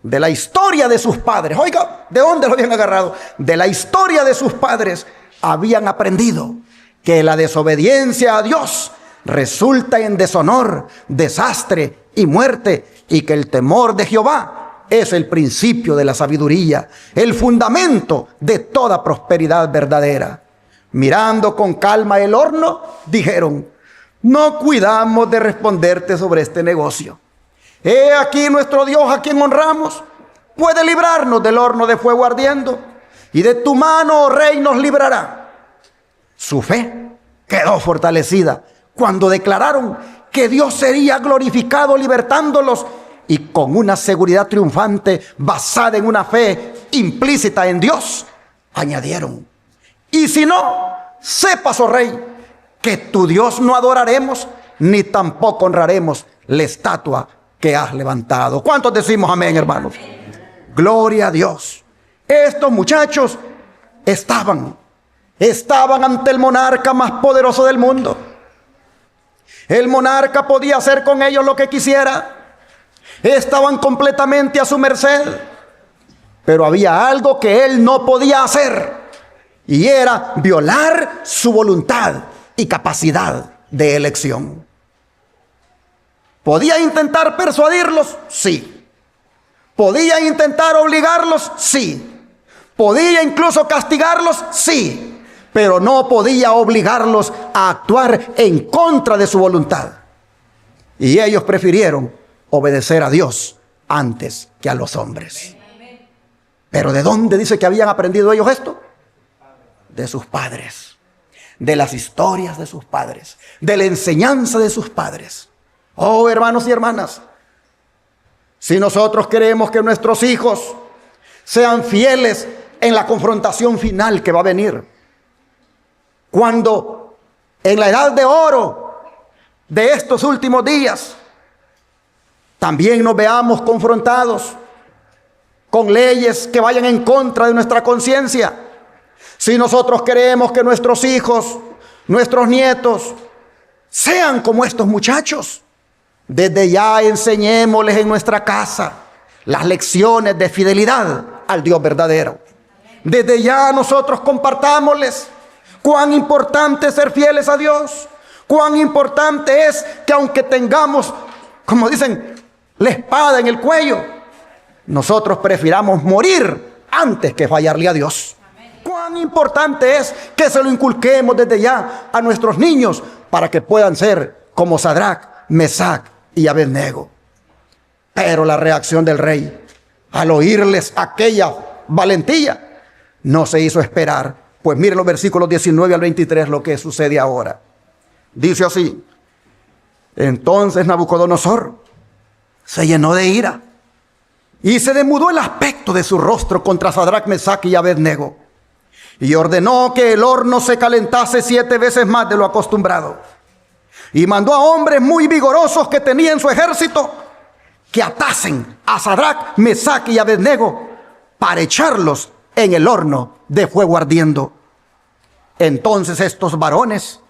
De la historia de sus padres, oiga, ¿de dónde lo habían agarrado? De la historia de sus padres habían aprendido que la desobediencia a Dios resulta en deshonor, desastre y muerte, y que el temor de Jehová es el principio de la sabiduría, el fundamento de toda prosperidad verdadera. Mirando con calma el horno, dijeron, no cuidamos de responderte sobre este negocio. He aquí nuestro Dios, a quien honramos, puede librarnos del horno de fuego ardiendo, y de tu mano, oh rey, nos librará. Su fe quedó fortalecida cuando declararon que Dios sería glorificado libertándolos, y con una seguridad triunfante basada en una fe implícita en Dios, añadieron, y si no, sepas, oh rey, que tu Dios no adoraremos, ni tampoco honraremos la estatua que has levantado. ¿Cuántos decimos amén, hermanos? Gloria a Dios. Estos muchachos estaban ante el monarca más poderoso del mundo. El monarca podía hacer con ellos lo que quisiera. Estaban completamente a su merced. Pero había algo que él no podía hacer, y era violar su voluntad y capacidad de elección. ¿Podía intentar persuadirlos? Sí. ¿Podía intentar obligarlos? Sí. ¿Podía incluso castigarlos? Sí. Pero no podía obligarlos a actuar en contra de su voluntad. Y ellos prefirieron obedecer a Dios antes que a los hombres. ¿Pero de dónde dice que habían aprendido ellos esto? De sus padres, de las historias de sus padres, de la enseñanza de sus padres. Oh, hermanos y hermanas, si nosotros queremos que nuestros hijos sean fieles en la confrontación final que va a venir, cuando en la edad de oro de estos últimos días también nos veamos confrontados con leyes que vayan en contra de nuestra conciencia. Si nosotros queremos que nuestros hijos, nuestros nietos, sean como estos muchachos, desde ya enseñémosles en nuestra casa las lecciones de fidelidad al Dios verdadero. Desde ya nosotros compartámosles cuán importante es ser fieles a Dios, cuán importante es que aunque tengamos, como dicen, la espada en el cuello, nosotros prefiramos morir antes que fallarle a Dios. Cuán importante es que se lo inculquemos desde ya a nuestros niños para que puedan ser como Sadrac, Mesac y Abednego. Pero la reacción del rey al oírles aquella valentía no se hizo esperar. Pues miren los versículos 19 al 23 lo que sucede ahora. Dice así: entonces Nabucodonosor se llenó de ira y se demudó el aspecto de su rostro contra Sadrac, Mesac y Abednego, y ordenó que el horno se calentase 7 veces más de lo acostumbrado. Y mandó a hombres muy vigorosos que tenía en su ejército que atasen a Sadrac, Mesac y Abednego para echarlos en el horno de fuego ardiendo. Entonces estos varones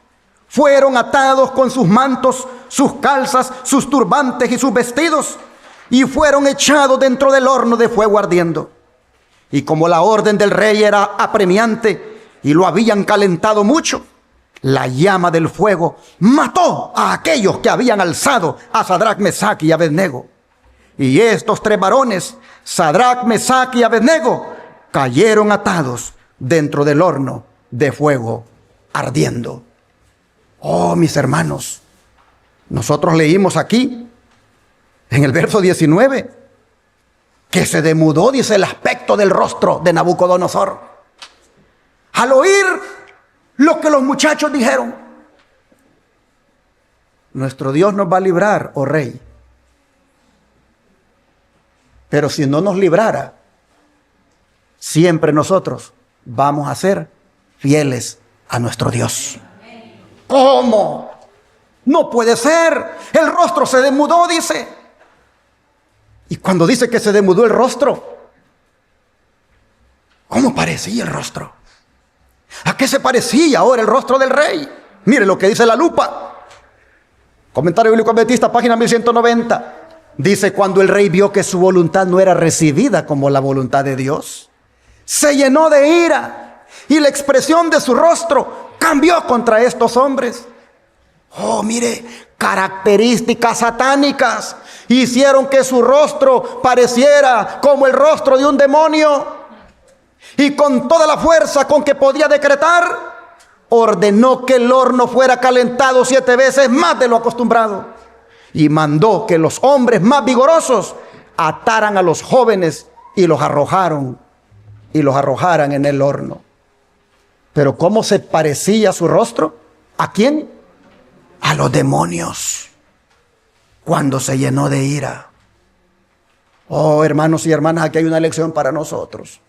fueron atados con sus mantos, sus calzas, sus turbantes y sus vestidos, y fueron echados dentro del horno de fuego ardiendo. Y como la orden del rey era apremiante y lo habían calentado mucho, la llama del fuego mató a aquellos que habían alzado a Sadrac, Mesac y Abednego. Y estos 3 varones, Sadrac, Mesac y Abednego, cayeron atados dentro del horno de fuego ardiendo. Oh, mis hermanos, nosotros leímos aquí en el verso 19 que se demudó, dice, el aspecto del rostro de Nabucodonosor al oír lo que los muchachos dijeron. Nuestro Dios nos va a librar, oh rey. Pero si no nos librara, siempre nosotros vamos a ser fieles a nuestro Dios. ¿Cómo? No puede ser. El rostro se demudó, dice. Y cuando dice que se demudó el rostro, ¿cómo parecía el rostro? ¿A qué se parecía ahora el rostro del rey? Mire lo que dice la lupa. Comentario Bíblico Adventista, página 1190. Dice: cuando el rey vio que su voluntad no era recibida como la voluntad de Dios, se llenó de ira y la expresión de su rostro cambió contra estos hombres. Oh, mire, características satánicas hicieron que su rostro pareciera como el rostro de un demonio. Y con toda la fuerza con que podía decretar, ordenó que el horno fuera calentado 7 veces más de lo acostumbrado. Y mandó que los hombres más vigorosos ataran a los jóvenes y los arrojaran en el horno. Pero ¿cómo se parecía su rostro? ¿A quién? A los demonios, cuando se llenó de ira. Oh, hermanos y hermanas, aquí hay una lección para nosotros.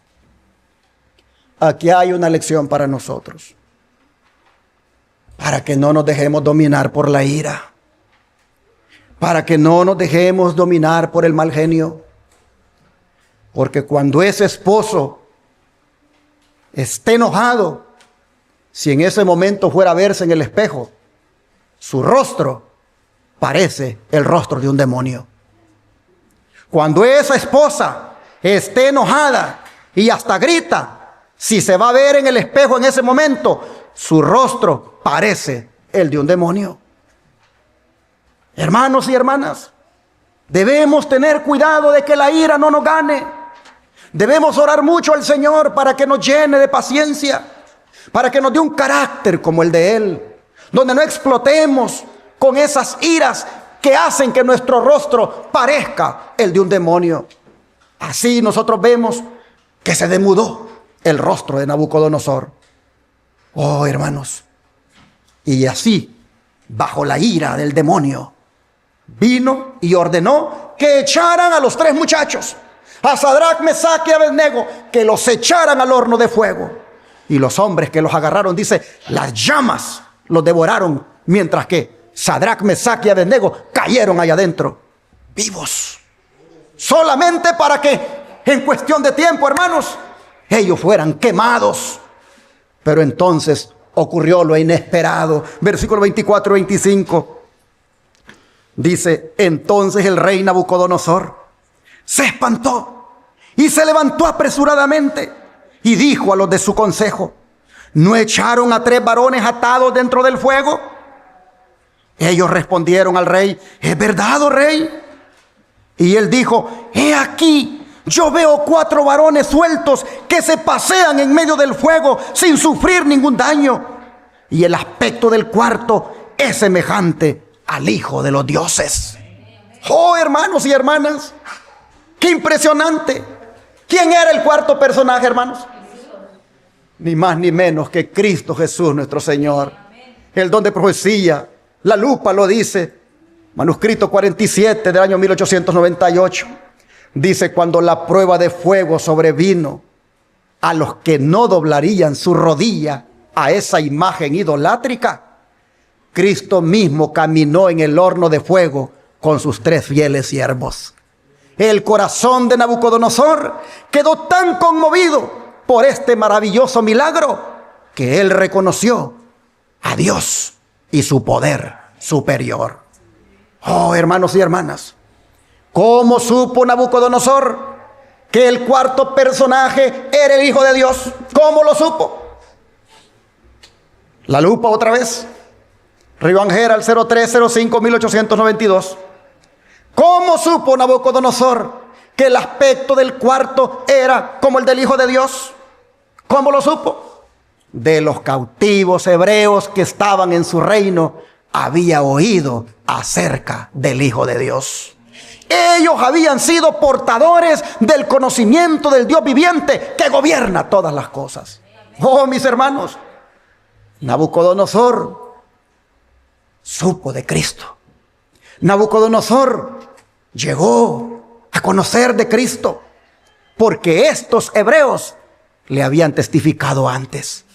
Aquí hay una lección para nosotros. Para que no nos dejemos dominar por la ira. Para que no nos dejemos dominar por el mal genio. Porque cuando ese esposo esté enojado, si en ese momento fuera a verse en el espejo, su rostro parece el rostro de un demonio. Cuando esa esposa esté enojada y hasta grita, si se va a ver en el espejo en ese momento, su rostro parece el de un demonio. Hermanos y hermanas, debemos tener cuidado de que la ira no nos gane. Debemos orar mucho al Señor para que nos llene de paciencia, para que nos dé un carácter como el de Él, donde no explotemos con esas iras que hacen que nuestro rostro parezca el de un demonio. Así nosotros vemos que se demudó el rostro de Nabucodonosor. Oh, hermanos, y así, bajo la ira del demonio, vino y ordenó que echaran a los 3 muchachos, a Sadrac, Mesac y Abednego, que los echaran al horno de fuego. Y los hombres que los agarraron, dice, las llamas los devoraron, mientras que Sadrac, Mesac y Abednego cayeron allá adentro, vivos. Solamente para que en cuestión de tiempo, hermanos, ellos fueran quemados. Pero entonces ocurrió lo inesperado. Versículo 24 y 25. Dice, entonces el rey Nabucodonosor se espantó y se levantó apresuradamente y dijo a los de su consejo, ¿no echaron a 3 varones atados dentro del fuego? Ellos respondieron al rey, ¿es verdad, oh rey? Y él dijo, he aquí, yo veo 4 varones sueltos que se pasean en medio del fuego sin sufrir ningún daño. Y el aspecto del cuarto es semejante al Hijo de los dioses. Oh, hermanos y hermanas, qué impresionante. ¿Quién era el cuarto personaje, hermanos? Ni más ni menos que Cristo Jesús nuestro Señor. El don de profecía, la lupa lo dice, manuscrito 47 del año 1898. Dice, cuando la prueba de fuego sobrevino a los que no doblarían su rodilla a esa imagen idolátrica, Cristo mismo caminó en el horno de fuego con sus 3 fieles siervos. El corazón de Nabucodonosor quedó tan conmovido por este maravilloso milagro que él reconoció a Dios y su poder superior. Oh, hermanos y hermanas, ¿cómo supo Nabucodonosor que el cuarto personaje era el Hijo de Dios? ¿Cómo lo supo? La lupa otra vez. Río Angera al 0305-1892. ¿Cómo supo Nabucodonosor que el aspecto del cuarto era como el del Hijo de Dios? ¿Cómo lo supo? De los cautivos hebreos que estaban en su reino, había oído acerca del Hijo de Dios. Ellos habían sido portadores del conocimiento del Dios viviente que gobierna todas las cosas. Oh, mis hermanos, Nabucodonosor supo de Cristo. Nabucodonosor llegó a conocer de Cristo porque estos hebreos le habían testificado antes.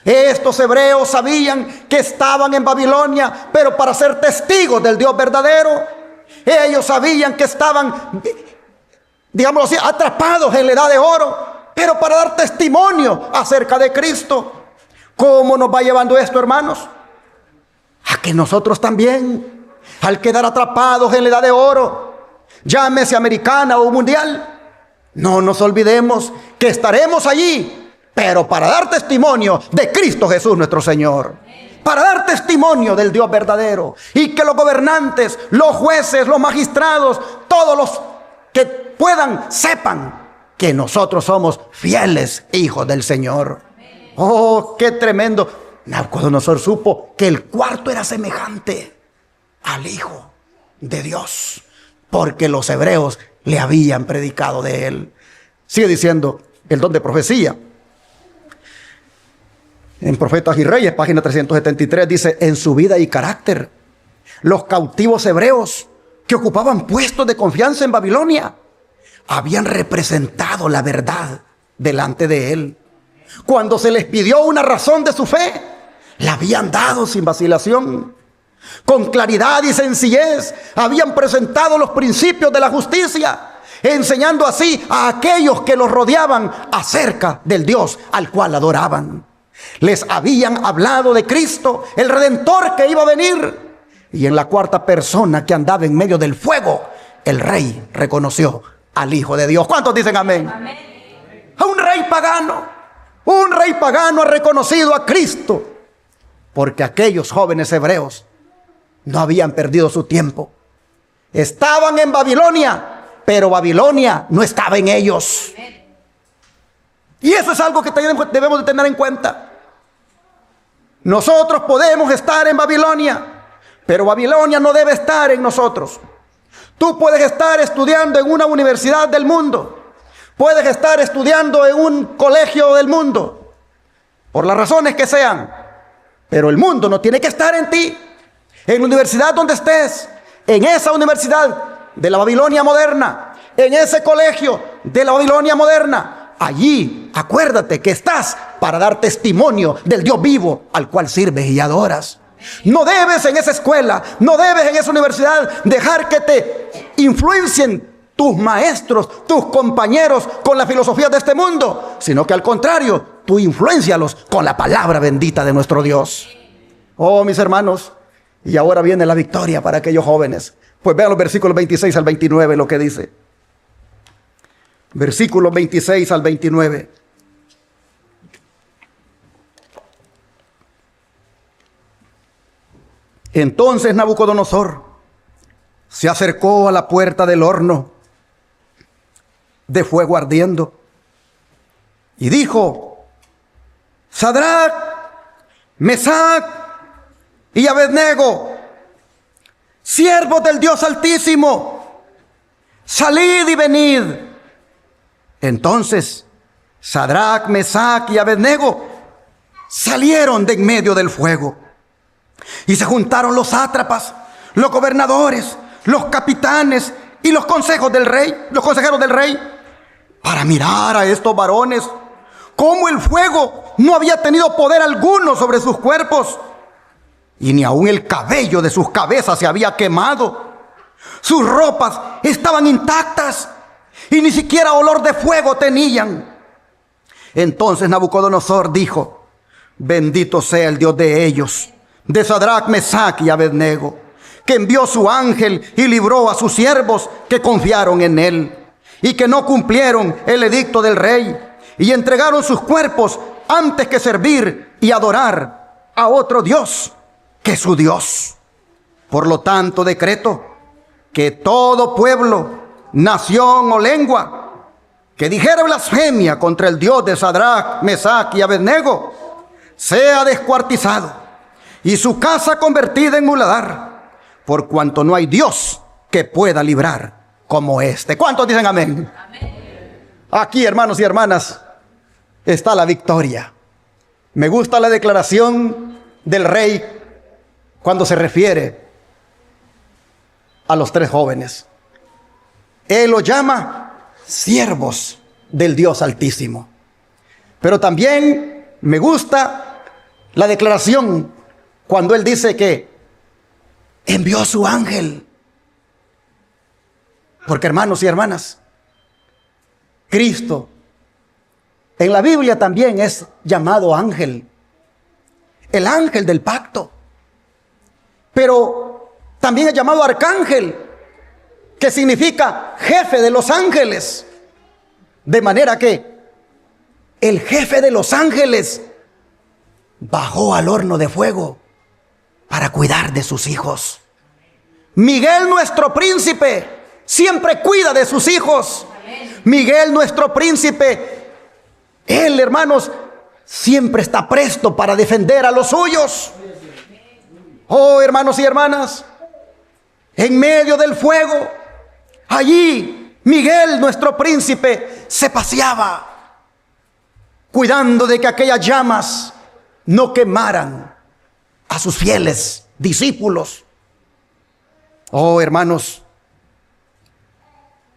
Estos hebreos sabían que estaban en Babilonia, pero para ser testigos del Dios verdadero. Ellos sabían que estaban, digámoslo así, atrapados en la edad de oro, pero para dar testimonio acerca de Cristo. ¿Cómo nos va llevando esto, hermanos? A que nosotros también, al quedar atrapados en la edad de oro, llámese americana o mundial, no nos olvidemos que estaremos allí, pero para dar testimonio de Cristo Jesús nuestro Señor, para dar testimonio del Dios verdadero, y que los gobernantes, los jueces, los magistrados, todos los que puedan, sepan que nosotros somos fieles hijos del Señor. Oh, qué tremendo. Nabucodonosor supo que el cuarto era semejante al Hijo de Dios, porque los hebreos le habían predicado de él. Sigue diciendo el don de profecía. En Profetas y Reyes, página 373, dice, en su vida y carácter, los cautivos hebreos que ocupaban puestos de confianza en Babilonia habían representado la verdad delante de él. Cuando se les pidió una razón de su fe, la habían dado sin vacilación. Con claridad y sencillez habían presentado los principios de la justicia, enseñando así a aquellos que los rodeaban acerca del Dios al cual adoraban. Les habían hablado de Cristo, el Redentor que iba a venir. Y en la cuarta persona que andaba en medio del fuego, el rey reconoció al Hijo de Dios. ¿Cuántos dicen amén? Amén. A un rey pagano ha reconocido a Cristo, porque aquellos jóvenes hebreos no habían perdido su tiempo. Estaban en Babilonia, pero Babilonia no estaba en ellos. Y eso es algo que debemos de tener en cuenta. Nosotros podemos estar en Babilonia, pero Babilonia no debe estar en nosotros. Tú puedes estar estudiando en una universidad del mundo, puedes estar estudiando en un colegio del mundo, por las razones que sean, pero el mundo no tiene que estar en ti. En la universidad donde estés, en esa universidad de la Babilonia moderna, en ese colegio de la Babilonia moderna, allí acuérdate que estás para dar testimonio del Dios vivo al cual sirves y adoras. No debes en esa escuela, no debes en esa universidad dejar que te influencien tus maestros, tus compañeros con la filosofía de este mundo, sino que al contrario, tú influéncialos con la palabra bendita de nuestro Dios. Oh, mis hermanos, y ahora viene la victoria para aquellos jóvenes. Pues vean los versículos 26 al 29 lo que dice. Versículos 26 al 29. Entonces Nabucodonosor se acercó a la puerta del horno de fuego ardiendo y dijo: Sadrac, Mesac y Abednego, siervos del Dios Altísimo, salid y venid. Entonces Sadrac, Mesac y Abednego salieron de en medio del fuego. Y se juntaron los sátrapas, los gobernadores, los capitanes y los consejeros del rey, para mirar a estos varones, cómo el fuego no había tenido poder alguno sobre sus cuerpos, y ni aun el cabello de sus cabezas se había quemado. Sus ropas estaban intactas y ni siquiera olor de fuego tenían. Entonces Nabucodonosor dijo: bendito sea el Dios de ellos, de Sadrac, Mesac y Abednego, que envió su ángel y libró a sus siervos que confiaron en él, y que no cumplieron el edicto del rey, y entregaron sus cuerpos antes que servir y adorar a otro Dios que su Dios. Por lo tanto, decreto que todo pueblo, nación o lengua que dijere blasfemia contra el Dios de Sadrac, Mesac y Abednego sea descuartizado y su casa convertida en muladar, por cuanto no hay Dios que pueda librar como este. ¿Cuántos dicen amén? Amén. Aquí, hermanos y hermanas, está la victoria. Me gusta la declaración del rey cuando se refiere a los tres jóvenes. Él los llama siervos del Dios Altísimo. Pero también me gusta la declaración cuando él dice que envió a su ángel. Porque, hermanos y hermanas, Cristo en la Biblia también es llamado ángel, el ángel del pacto. Pero también es llamado arcángel, que significa jefe de los ángeles. De manera que el jefe de los ángeles bajó al horno de fuego para cuidar de sus hijos. Miguel, nuestro príncipe, siempre cuida de sus hijos. Miguel, nuestro príncipe, él, hermanos, siempre está presto para defender a los suyos. Oh, hermanos y hermanas, en medio del fuego, allí Miguel, nuestro príncipe, se paseaba, cuidando de que aquellas llamas no quemaran a sus fieles discípulos. Oh, hermanos,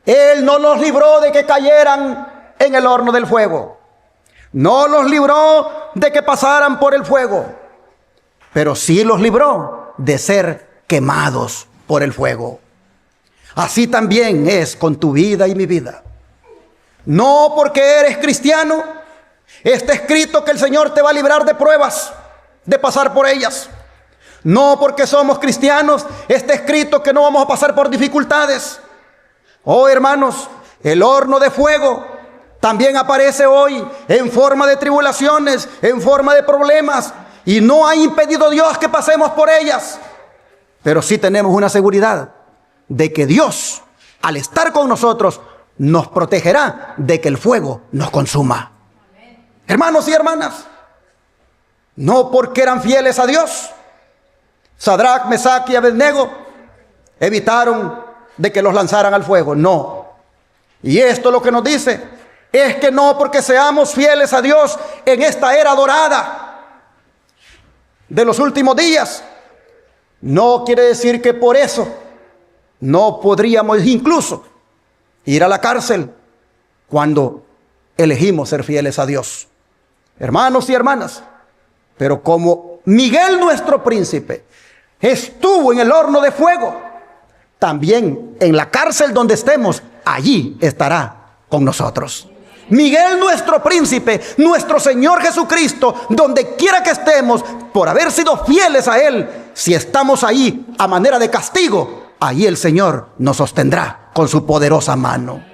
él no los libró de que cayeran en el horno del fuego, no los libró de que pasaran por el fuego, pero sí los libró de ser quemados por el fuego. Así también es con tu vida y mi vida. No porque eres cristiano está escrito que el Señor te va a librar de pruebas, de pasar por ellas. No porque somos cristianos está escrito que no vamos a pasar por dificultades. Oh, hermanos, el horno de fuego también aparece hoy en forma de tribulaciones, en forma de problemas, y no ha impedido Dios que pasemos por ellas. Pero sí tenemos una seguridad de que Dios, al estar con nosotros, nos protegerá de que el fuego nos consuma. Hermanos y hermanas, no porque eran fieles a Dios, Sadrac, Mesac y Abednego evitaron de que los lanzaran al fuego. No. Y esto lo que nos dice es que no porque seamos fieles a Dios en esta era dorada de los últimos días, no quiere decir que por eso no podríamos incluso ir a la cárcel cuando elegimos ser fieles a Dios. Hermanos y hermanas, pero como Miguel, nuestro príncipe, estuvo en el horno de fuego, también en la cárcel donde estemos allí estará con nosotros. Miguel, nuestro príncipe, nuestro Señor Jesucristo, donde quiera que estemos, por haber sido fieles a Él, si estamos ahí a manera de castigo, ahí el Señor nos sostendrá con su poderosa mano.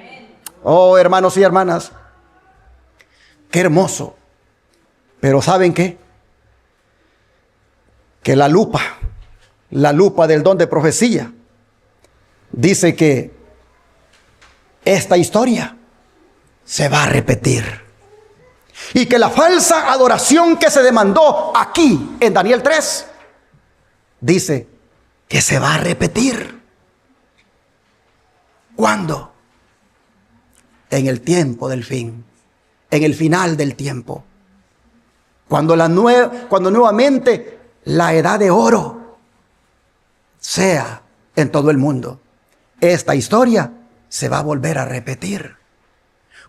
Oh, hermanos y hermanas, qué hermoso. Pero ¿saben qué? Que la lupa del don de profecía, dice que esta historia se va a repetir. Y que la falsa adoración que se demandó aquí en Daniel 3, dice que se va a repetir. ¿Cuándo? En el tiempo del fin, en el final del tiempo. Cuando nuevamente la edad de oro sea en todo el mundo. Esta historia se va a volver a repetir.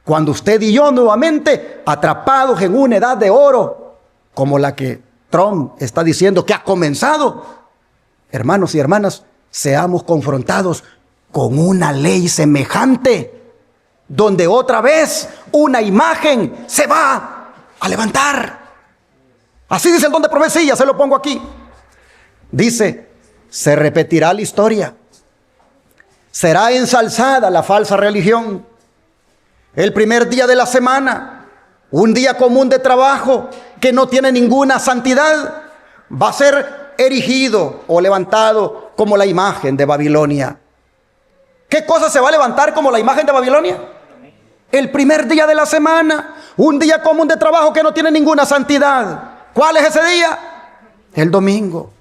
Cuando usted y yo nuevamente, atrapados en una edad de oro, como la que Trump está diciendo que ha comenzado, hermanos y hermanas, seamos confrontados con una ley semejante, donde otra vez una imagen se va a levantar. Así dice el don de profecía, se lo pongo aquí. Dice, se repetirá la historia. Será ensalzada la falsa religión. El primer día de la semana, un día común de trabajo que no tiene ninguna santidad, va a ser erigido o levantado como la imagen de Babilonia. ¿Qué cosa se va a levantar como la imagen de Babilonia? El primer día de la semana, un día común de trabajo que no tiene ninguna santidad. ¿Cuál es ese día? El domingo.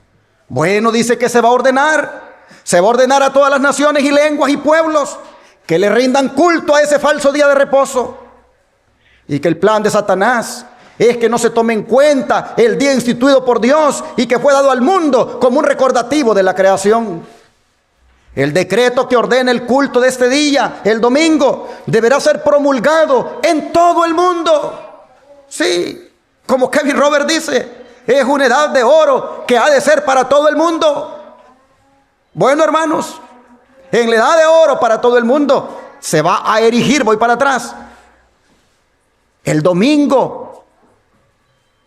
Bueno, dice que se va a ordenar. Se va a ordenar a todas las naciones y lenguas y pueblos que le rindan culto a ese falso día de reposo. Y que el plan de Satanás es que no se tome en cuenta el día instituido por Dios y que fue dado al mundo como un recordativo de la creación. El decreto que ordena el culto de este día, el domingo, deberá ser promulgado en todo el mundo. Sí, como Kevin Roberts dice, es una edad de oro que ha de ser para todo el mundo. Bueno, hermanos, en la edad de oro para todo el mundo se va a erigir, voy para atrás, el domingo,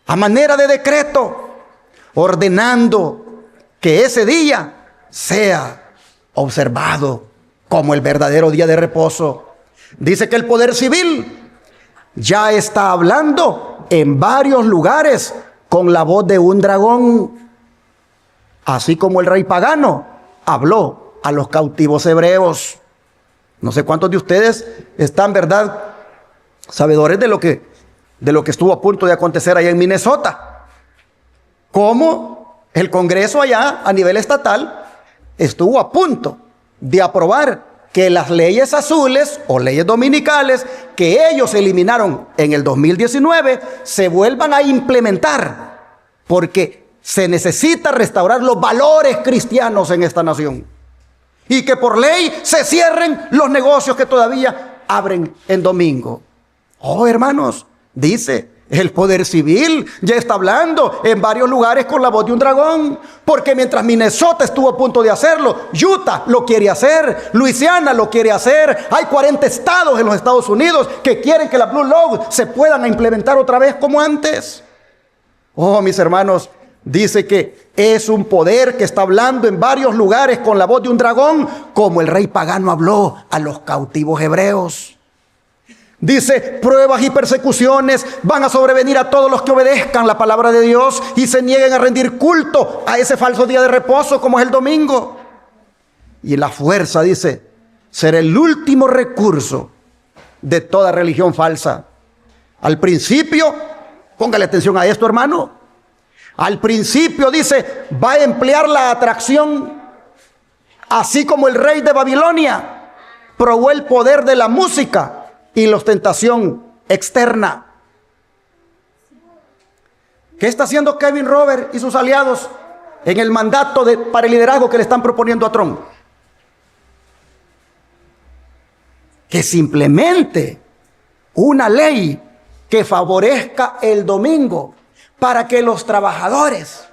a manera de decreto, ordenando que ese día sea observado como el verdadero día de reposo. Dice que el poder civil ya está hablando en varios lugares con la voz de un dragón, así como el rey pagano habló a los cautivos hebreos. No sé cuántos de ustedes están, ¿verdad?, sabedores de lo que estuvo a punto de acontecer allá en Minnesota. Cómo el Congreso allá a nivel estatal estuvo a punto de aprobar que las leyes azules o leyes dominicales que ellos eliminaron en el 2019 se vuelvan a implementar, porque se necesita restaurar los valores cristianos en esta nación. Y que por ley se cierren los negocios que todavía abren en domingo. Oh, hermanos, dice, el poder civil ya está hablando en varios lugares con la voz de un dragón. Porque mientras Minnesota estuvo a punto de hacerlo, Utah lo quiere hacer, Luisiana lo quiere hacer. Hay 40 estados en los Estados Unidos que quieren que la Blue Law se puedan implementar otra vez como antes. Oh, mis hermanos, dice que es un poder que está hablando en varios lugares con la voz de un dragón, como el rey pagano habló a los cautivos hebreos. Dice, pruebas y persecuciones van a sobrevenir a todos los que obedezcan la palabra de Dios y se nieguen a rendir culto a ese falso día de reposo como es el domingo. Y la fuerza, dice, será el último recurso de toda religión falsa. Al principio, póngale atención a esto, hermano. Al principio, dice, va a emplear la atracción, así como el rey de Babilonia probó el poder de la música y la ostentación externa. ¿Qué está haciendo Kevin Roberts y sus aliados en el mandato para el liderazgo que le están proponiendo a Trump? Que simplemente una ley que favorezca el domingo para que los trabajadores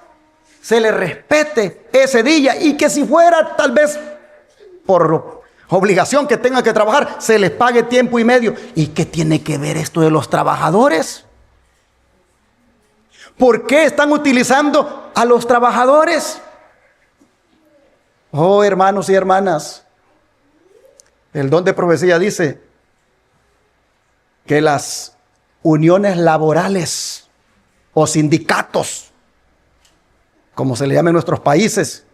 se les respete ese día, y que si fuera tal vez por obligación que tengan que trabajar, se les pague tiempo y medio. ¿Y qué tiene que ver esto de los trabajadores? ¿Por qué están utilizando a los trabajadores? Oh, hermanos y hermanas, el don de profecía dice que las uniones laborales o sindicatos, como se le llama en nuestros países,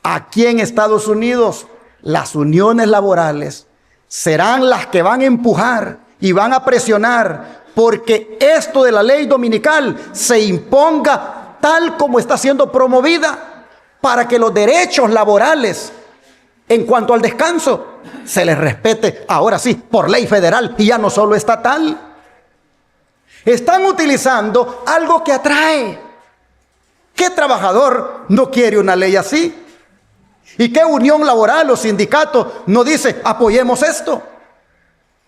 aquí en Estados Unidos, las uniones laborales serán las que van a empujar y van a presionar porque esto de la ley dominical se imponga tal como está siendo promovida, para que los derechos laborales en cuanto al descanso se les respete, ahora sí, por ley federal y ya no solo estatal. Están utilizando algo que atrae. ¿Qué trabajador no quiere una ley así? ¿Y qué unión laboral o sindicato no dice, apoyemos esto?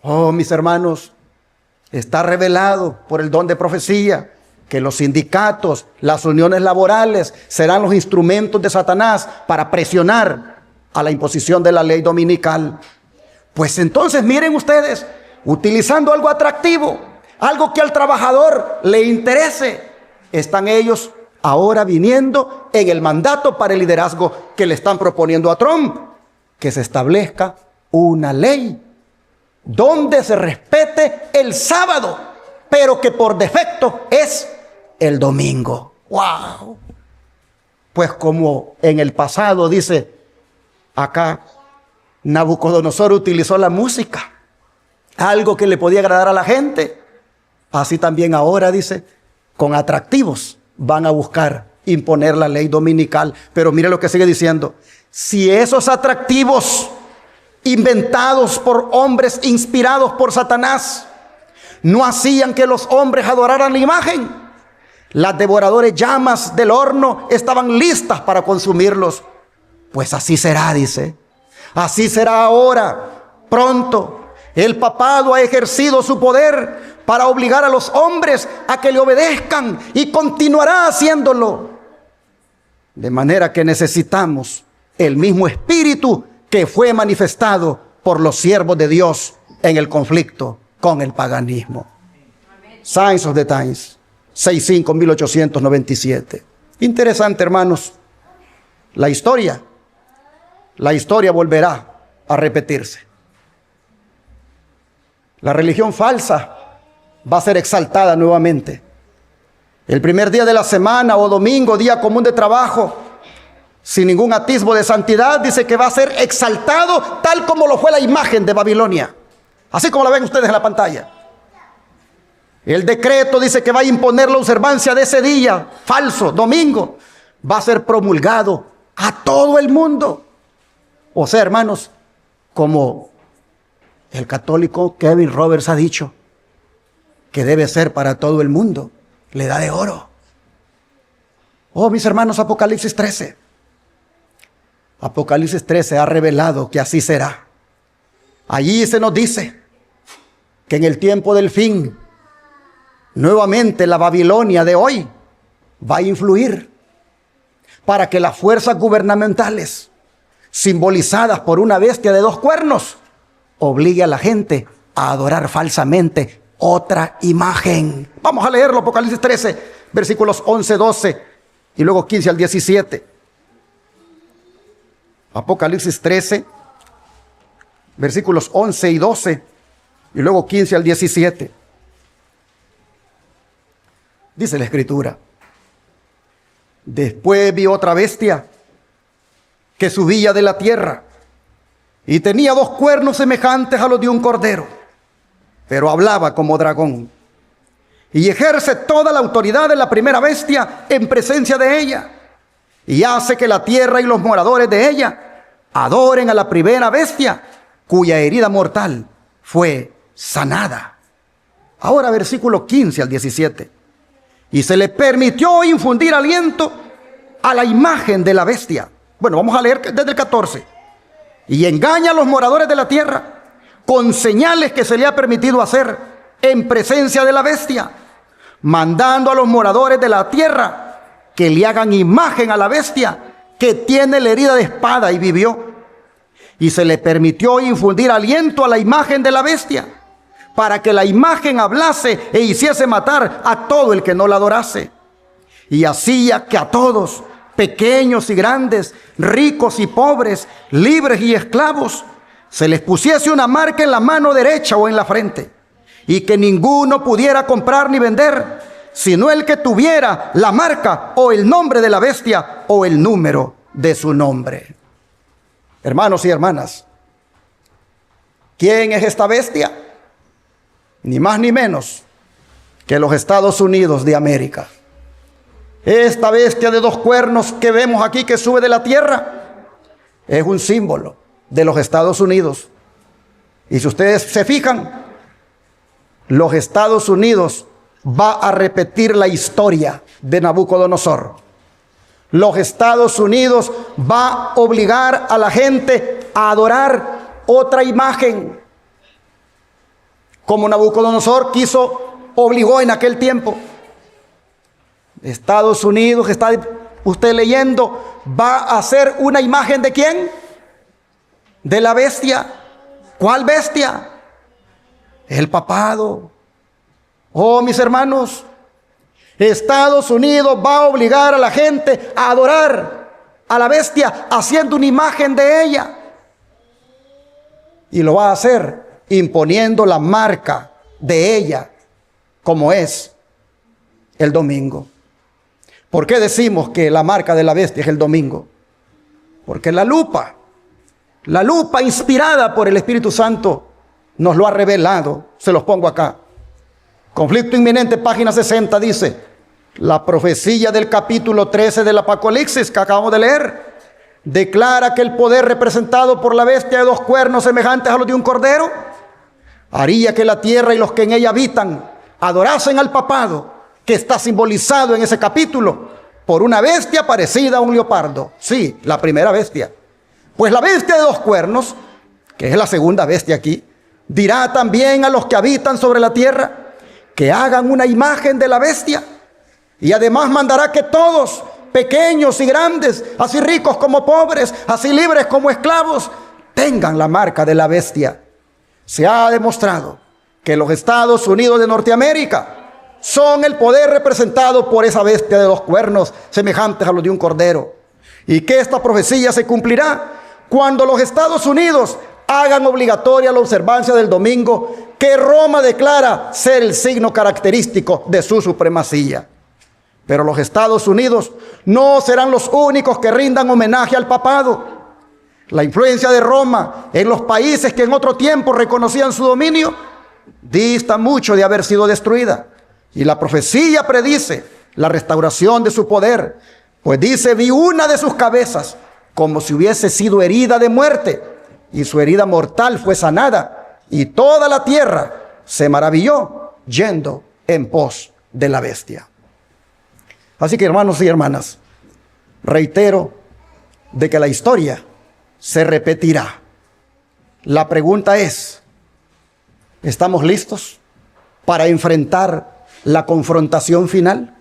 Oh, mis hermanos, está revelado por el don de profecía que los sindicatos, las uniones laborales serán los instrumentos de Satanás para presionar a la imposición de la ley dominical. Pues entonces miren ustedes, utilizando algo atractivo, algo que al trabajador le interese, están ellos ahora viniendo en el mandato para el liderazgo que le están proponiendo a Trump, que se establezca una ley donde se respete el sábado, pero que por defecto es el domingo. ¡Wow! Pues como en el pasado, dice acá, Nabucodonosor utilizó la música, algo que le podía agradar a la gente, así también ahora, dice, con atractivos van a buscar imponer la ley dominical. Pero mire lo que sigue diciendo: si esos atractivos inventados por hombres inspirados por Satanás no hacían que los hombres adoraran la imagen, las devoradoras llamas del horno estaban listas para consumirlos. Pues así será, dice. Así será ahora, pronto. El papado ha ejercido su poder para obligar a los hombres a que le obedezcan y continuará haciéndolo. De manera que necesitamos el mismo espíritu que fue manifestado por los siervos de Dios en el conflicto con el paganismo. Signs of the Times, 6-5, 1897. Interesante, hermanos. La historia volverá a repetirse. La religión falsa va a ser exaltada nuevamente. El primer día de la semana o domingo, día común de trabajo, sin ningún atisbo de santidad, dice que va a ser exaltado tal como lo fue la imagen de Babilonia, así como la ven ustedes en la pantalla. El decreto dice que va a imponer la observancia de ese día falso, domingo, va a ser promulgado a todo el mundo. O sea, hermanos, como el católico Kevin Roberts ha dicho, que debe ser para todo el mundo, la edad de oro. Oh, mis hermanos, Apocalipsis 13. Apocalipsis 13 ha revelado que así será. Allí se nos dice que en el tiempo del fin, nuevamente la Babilonia de hoy va a influir para que las fuerzas gubernamentales, simbolizadas por una bestia de 2 cuernos, obligue a la gente a adorar falsamente otra imagen. Vamos a leerlo, Apocalipsis 13, versículos 11, 12 y luego 15 al 17. Apocalipsis 13, versículos 11 y 12 y luego 15 al 17. Dice la Escritura: después vi otra bestia que subía de la tierra y tenía 2 cuernos semejantes a los de un cordero, pero hablaba como dragón y ejerce toda la autoridad de la primera bestia en presencia de ella, y hace que la tierra y los moradores de ella adoren a la primera bestia, cuya herida mortal fue sanada. Ahora versículo 15 al 17. Y se le permitió infundir aliento a la imagen de la bestia. Bueno, vamos a leer desde el 14. Y engaña a los moradores de la tierra con señales que se le ha permitido hacer en presencia de la bestia, mandando a los moradores de la tierra que le hagan imagen a la bestia que tiene la herida de espada y vivió. y se le permitió infundir aliento a la imagen de la bestia, para que la imagen hablase e hiciese matar a todo el que no la adorase. Y hacía que a todos, pequeños y grandes, ricos y pobres, libres y esclavos, se les pusiese una marca en la mano derecha o en la frente, y que ninguno pudiera comprar ni vender, sino el que tuviera la marca o el nombre de la bestia o el número de su nombre. Hermanos y hermanas, ¿quién es esta bestia? Ni más ni menos que los Estados Unidos de América. Esta bestia de 2 cuernos que vemos aquí, que sube de la tierra, es un símbolo de los Estados Unidos. Y si ustedes se fijan, los Estados Unidos va a repetir la historia de Nabucodonosor. Los Estados Unidos va a obligar a la gente a adorar otra imagen, como Nabucodonosor obligó en aquel tiempo. Estados Unidos, está usted leyendo, va a hacer una imagen ¿de quién? De la bestia. ¿Cuál bestia? El papado. Oh, mis hermanos, Estados Unidos va a obligar a la gente a adorar a la bestia haciendo una imagen de ella. Y lo va a hacer imponiendo la marca de ella, como es el domingo. ¿Por qué decimos que la marca de la bestia es el domingo? Porque la lupa inspirada por el Espíritu Santo nos lo ha revelado. Se los pongo acá. Conflicto inminente, página 60, dice: la profecía del capítulo 13 del Apocalipsis que acabamos de leer declara que el poder representado por la bestia de 2 cuernos semejantes a los de un cordero haría que la tierra y los que en ella habitan adorasen al papado, que está simbolizado en ese capítulo por una bestia parecida a un leopardo. Sí, la primera bestia. Pues la bestia de 2 cuernos, que es la segunda bestia aquí, dirá también a los que habitan sobre la tierra que hagan una imagen de la bestia, y además mandará que todos, pequeños y grandes, así ricos como pobres, así libres como esclavos, tengan la marca de la bestia. Se ha demostrado que los Estados Unidos de Norteamérica son el poder representado por esa bestia de 2 cuernos semejantes a los de un cordero, y que esta profecía se cumplirá cuando los Estados Unidos hagan obligatoria la observancia del domingo, que Roma declara ser el signo característico de su supremacía. Pero los Estados Unidos no serán los únicos que rindan homenaje al papado. La influencia de Roma en los países que en otro tiempo reconocían su dominio dista mucho de haber sido destruida. Y la profecía predice la restauración de su poder, pues dice: vi una de sus cabezas como si hubiese sido herida de muerte, y su herida mortal fue sanada, y toda la tierra se maravilló yendo en pos de la bestia. Así que, hermanos y hermanas, reitero de que la historia se repetirá. La pregunta es: ¿estamos listos para enfrentar la confrontación final?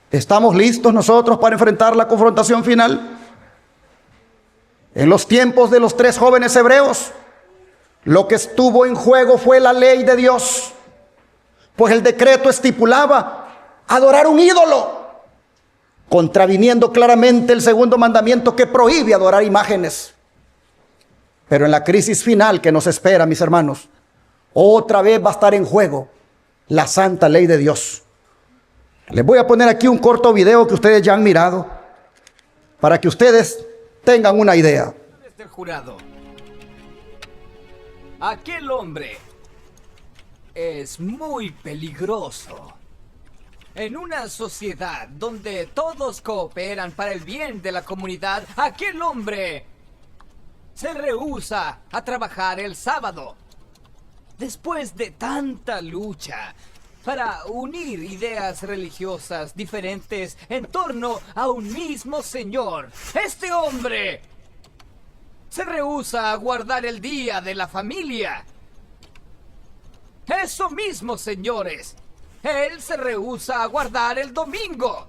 ¿Estamos listos nosotros para enfrentar la confrontación final? En los tiempos de los 3 jóvenes hebreos, lo que estuvo en juego fue la ley de Dios, pues el decreto estipulaba adorar un ídolo, contraviniendo claramente el segundo mandamiento que prohíbe adorar imágenes. Pero en la crisis final que nos espera, mis hermanos, otra vez va a estar en juego la santa ley de Dios. Les voy a poner aquí un corto video que ustedes ya han mirado, para que ustedes tengan una idea. Del jurado. Aquel hombre es muy peligroso. En una sociedad donde todos cooperan para el bien de la comunidad, aquel hombre se rehúsa a trabajar el sábado. Después de tanta lucha para unir ideas religiosas diferentes en torno a un mismo Señor, este hombre se rehúsa a guardar el día de la familia. Eso mismo, señores. Él se rehúsa a guardar el domingo.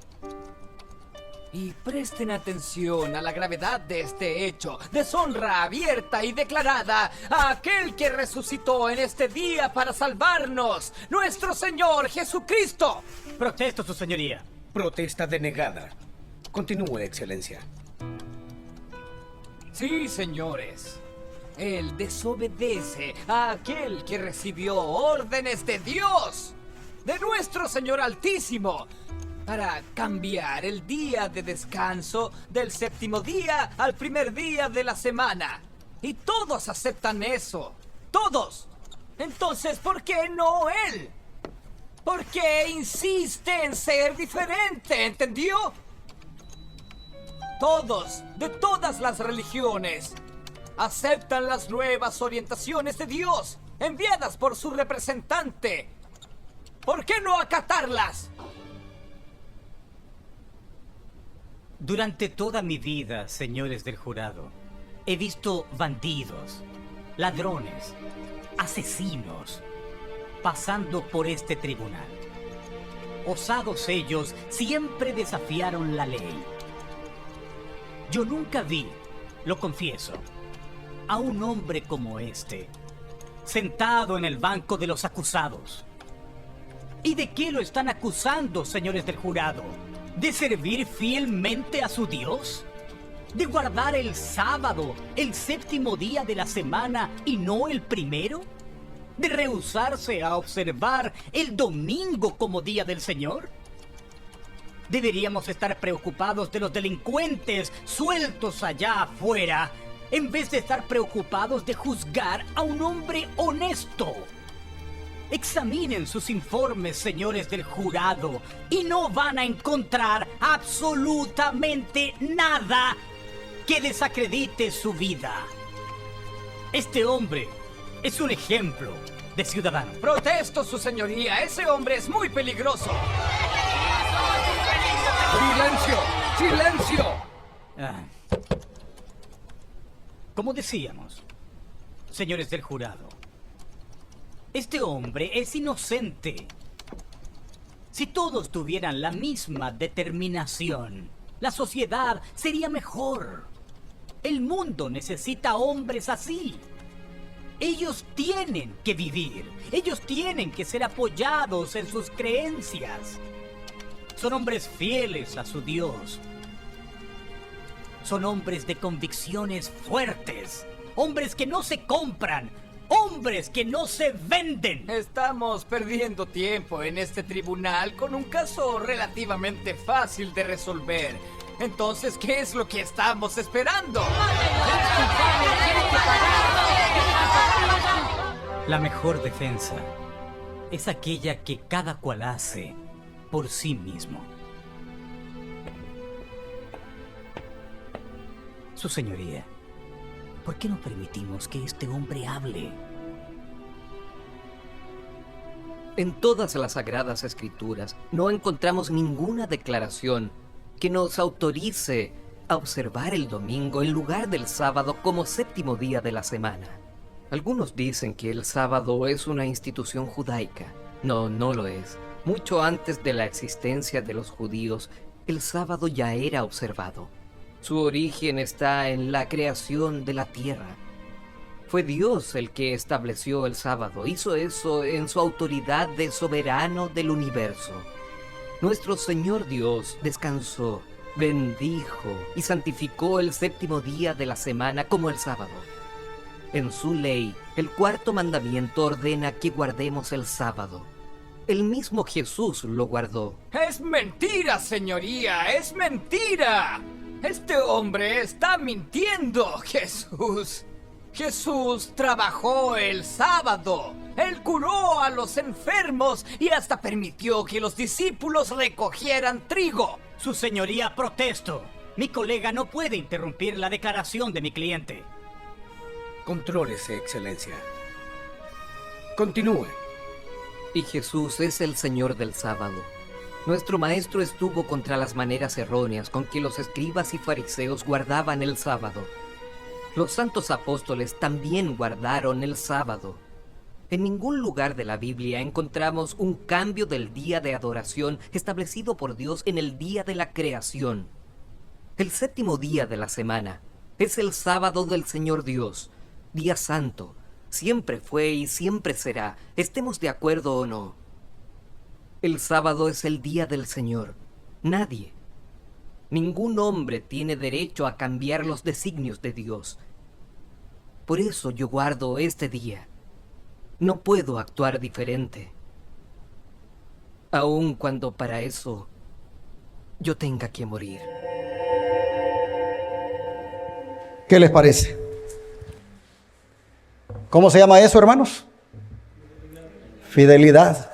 Y presten atención a la gravedad de este hecho. Deshonra abierta y declarada a aquel que resucitó en este día para salvarnos, nuestro Señor Jesucristo. Protesto, su señoría. Protesta denegada. Continúe, Excelencia. Sí, señores. Él desobedece a aquel que recibió órdenes de Dios, de nuestro Señor Altísimo, para cambiar el día de descanso del séptimo día al primer día de la semana. Y todos aceptan eso. ¡Todos! Entonces, ¿por qué no él? ¿Por qué insiste en ser diferente? ¿Entendió? Todos, de todas las religiones, aceptan las nuevas orientaciones de Dios enviadas por su representante. ¿Por qué no acatarlas? Durante toda mi vida, señores del jurado, he visto bandidos, ladrones, asesinos, pasando por este tribunal. Osados ellos siempre desafiaron la ley. Yo nunca vi, lo confieso, a un hombre como este, sentado en el banco de los acusados. ¿Y de qué lo están acusando, señores del jurado? ¿De servir fielmente a su Dios? ¿De guardar el sábado, el séptimo día de la semana y no el primero? ¿De rehusarse a observar el domingo como día del Señor? Deberíamos estar preocupados de los delincuentes sueltos allá afuera, en vez de estar preocupados de juzgar a un hombre honesto. Examinen sus informes, señores del jurado, y no van a encontrar absolutamente nada que desacredite su vida. Este hombre es un ejemplo de ciudadano. Protesto, su señoría. Ese hombre es muy peligroso. ¡Silencio! ¡Silencio! Como decíamos, señores del jurado, este hombre es inocente. Si todos tuvieran la misma determinación, la sociedad sería mejor. El mundo necesita hombres así. Ellos tienen que vivir. Ellos tienen que ser apoyados en sus creencias. Son hombres fieles a su Dios. Son hombres de convicciones fuertes. Hombres que no se compran. ¡Hombres que no se venden! Estamos perdiendo tiempo en este tribunal con un caso relativamente fácil de resolver. Entonces, ¿qué es lo que estamos esperando? La mejor defensa es aquella que cada cual hace por sí mismo. Su señoría, ¿por qué no permitimos que este hombre hable? En todas las Sagradas Escrituras no encontramos ninguna declaración que nos autorice a observar el domingo en lugar del sábado como séptimo día de la semana. Algunos dicen que el sábado es una institución judaica. No, no lo es. Mucho antes de la existencia de los judíos, el sábado ya era observado. Su origen está en la creación de la tierra. Fue Dios el que estableció el sábado. Hizo eso en su autoridad de soberano del universo. Nuestro Señor Dios descansó, bendijo y santificó el séptimo día de la semana como el sábado. En su ley, el cuarto mandamiento ordena que guardemos el sábado. El mismo Jesús lo guardó. ¡Es mentira, señoría! ¡Es mentira! Este hombre está mintiendo, Jesús. Jesús trabajó el sábado. Él curó a los enfermos y hasta permitió que los discípulos recogieran trigo. Su señoría, protesto. Mi colega no puede interrumpir la declaración de mi cliente. Contrólese, Excelencia. Continúe. Y Jesús es el Señor del sábado. Nuestro Maestro estuvo contra las maneras erróneas con que los escribas y fariseos guardaban el sábado. Los santos apóstoles también guardaron el sábado. En ningún lugar de la Biblia encontramos un cambio del día de adoración establecido por Dios en el día de la creación. El séptimo día de la semana es el sábado del Señor Dios, día santo. Siempre fue y siempre será, estemos de acuerdo o no. El sábado es el día del Señor. Nadie, ningún hombre tiene derecho a cambiar los designios de Dios. Por eso yo guardo este día. No puedo actuar diferente, aun cuando para eso yo tenga que morir. ¿Qué les parece? ¿Cómo se llama eso, hermanos? Fidelidad.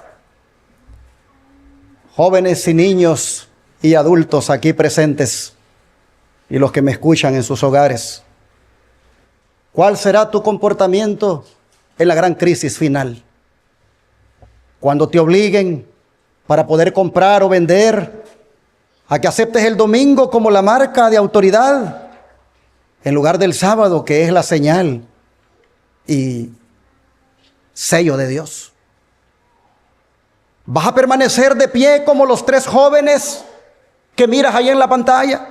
Jóvenes y niños y adultos aquí presentes y los que me escuchan en sus hogares, ¿cuál será tu comportamiento en la gran crisis final? Cuando te obliguen para poder comprar o vender, a que aceptes el domingo como la marca de autoridad, en lugar del sábado, que es la señal y sello de Dios. ¿Vas a permanecer de pie como los 3 jóvenes que miras ahí en la pantalla?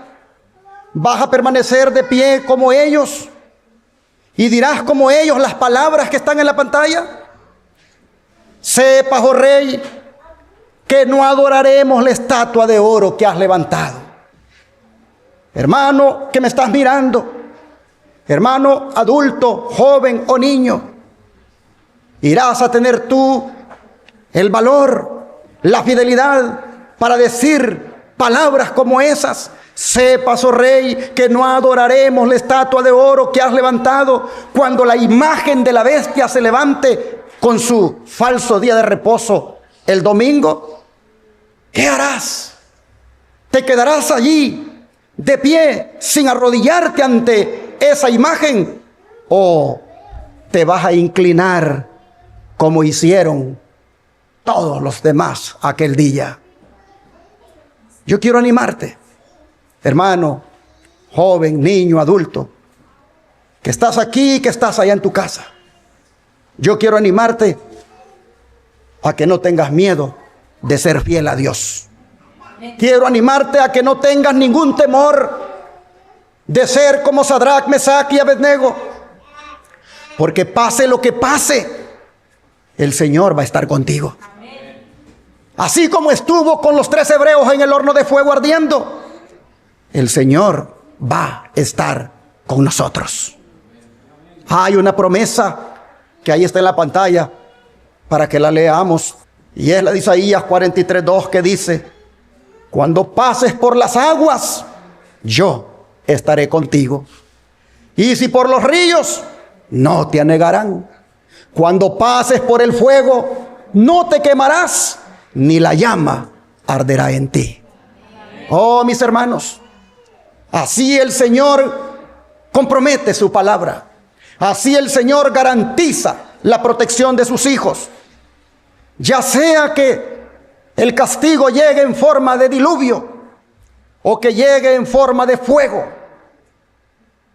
¿Vas a permanecer de pie como ellos? ¿Y dirás como ellos las palabras que están en la pantalla? Sepas, oh rey, que no adoraremos la estatua de oro que has levantado. Hermano que me estás mirando, hermano adulto, joven o niño, irás a tener tú el valor, la fidelidad para decir palabras como esas. Sepas, oh rey, que no adoraremos la estatua de oro que has levantado. Cuando la imagen de la bestia se levante con su falso día de reposo el domingo, ¿qué harás? ¿Te quedarás allí de pie sin arrodillarte ante esa imagen? ¿O te vas a inclinar como hicieron todos los demás aquel día? Yo quiero animarte, hermano, joven, niño, adulto, que estás aquí, que estás allá en tu casa. Yo quiero animarte a que no tengas miedo de ser fiel a Dios. Quiero animarte a que no tengas ningún temor de ser como Sadrach, Mesach y Abednego, porque pase lo que pase, el Señor va a estar contigo. Así como estuvo con los 3 hebreos en el horno de fuego ardiendo, el Señor va a estar con nosotros. Hay una promesa que ahí está en la pantalla para que la leamos, y es la de Isaías 43:2, que dice: cuando pases por las aguas, yo estaré contigo, y si por los ríos, no te anegarán. Cuando pases por el fuego, no te quemarás, ni la llama arderá en ti. Oh, mis hermanos, así el Señor compromete su palabra. Así el Señor garantiza la protección de sus hijos. Ya sea que el castigo llegue en forma de diluvio o que llegue en forma de fuego,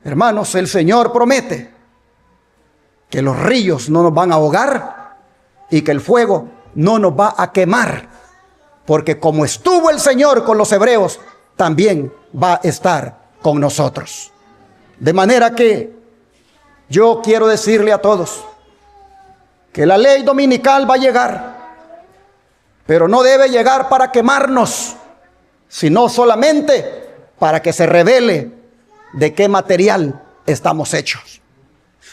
hermanos, el Señor promete que los ríos no nos van a ahogar y que el fuego no nos va a quemar, porque como estuvo el Señor con los hebreos, también va a estar con nosotros. De manera que yo quiero decirle a todos que la ley dominical va a llegar, pero no debe llegar para quemarnos, sino solamente para que se revele de qué material estamos hechos.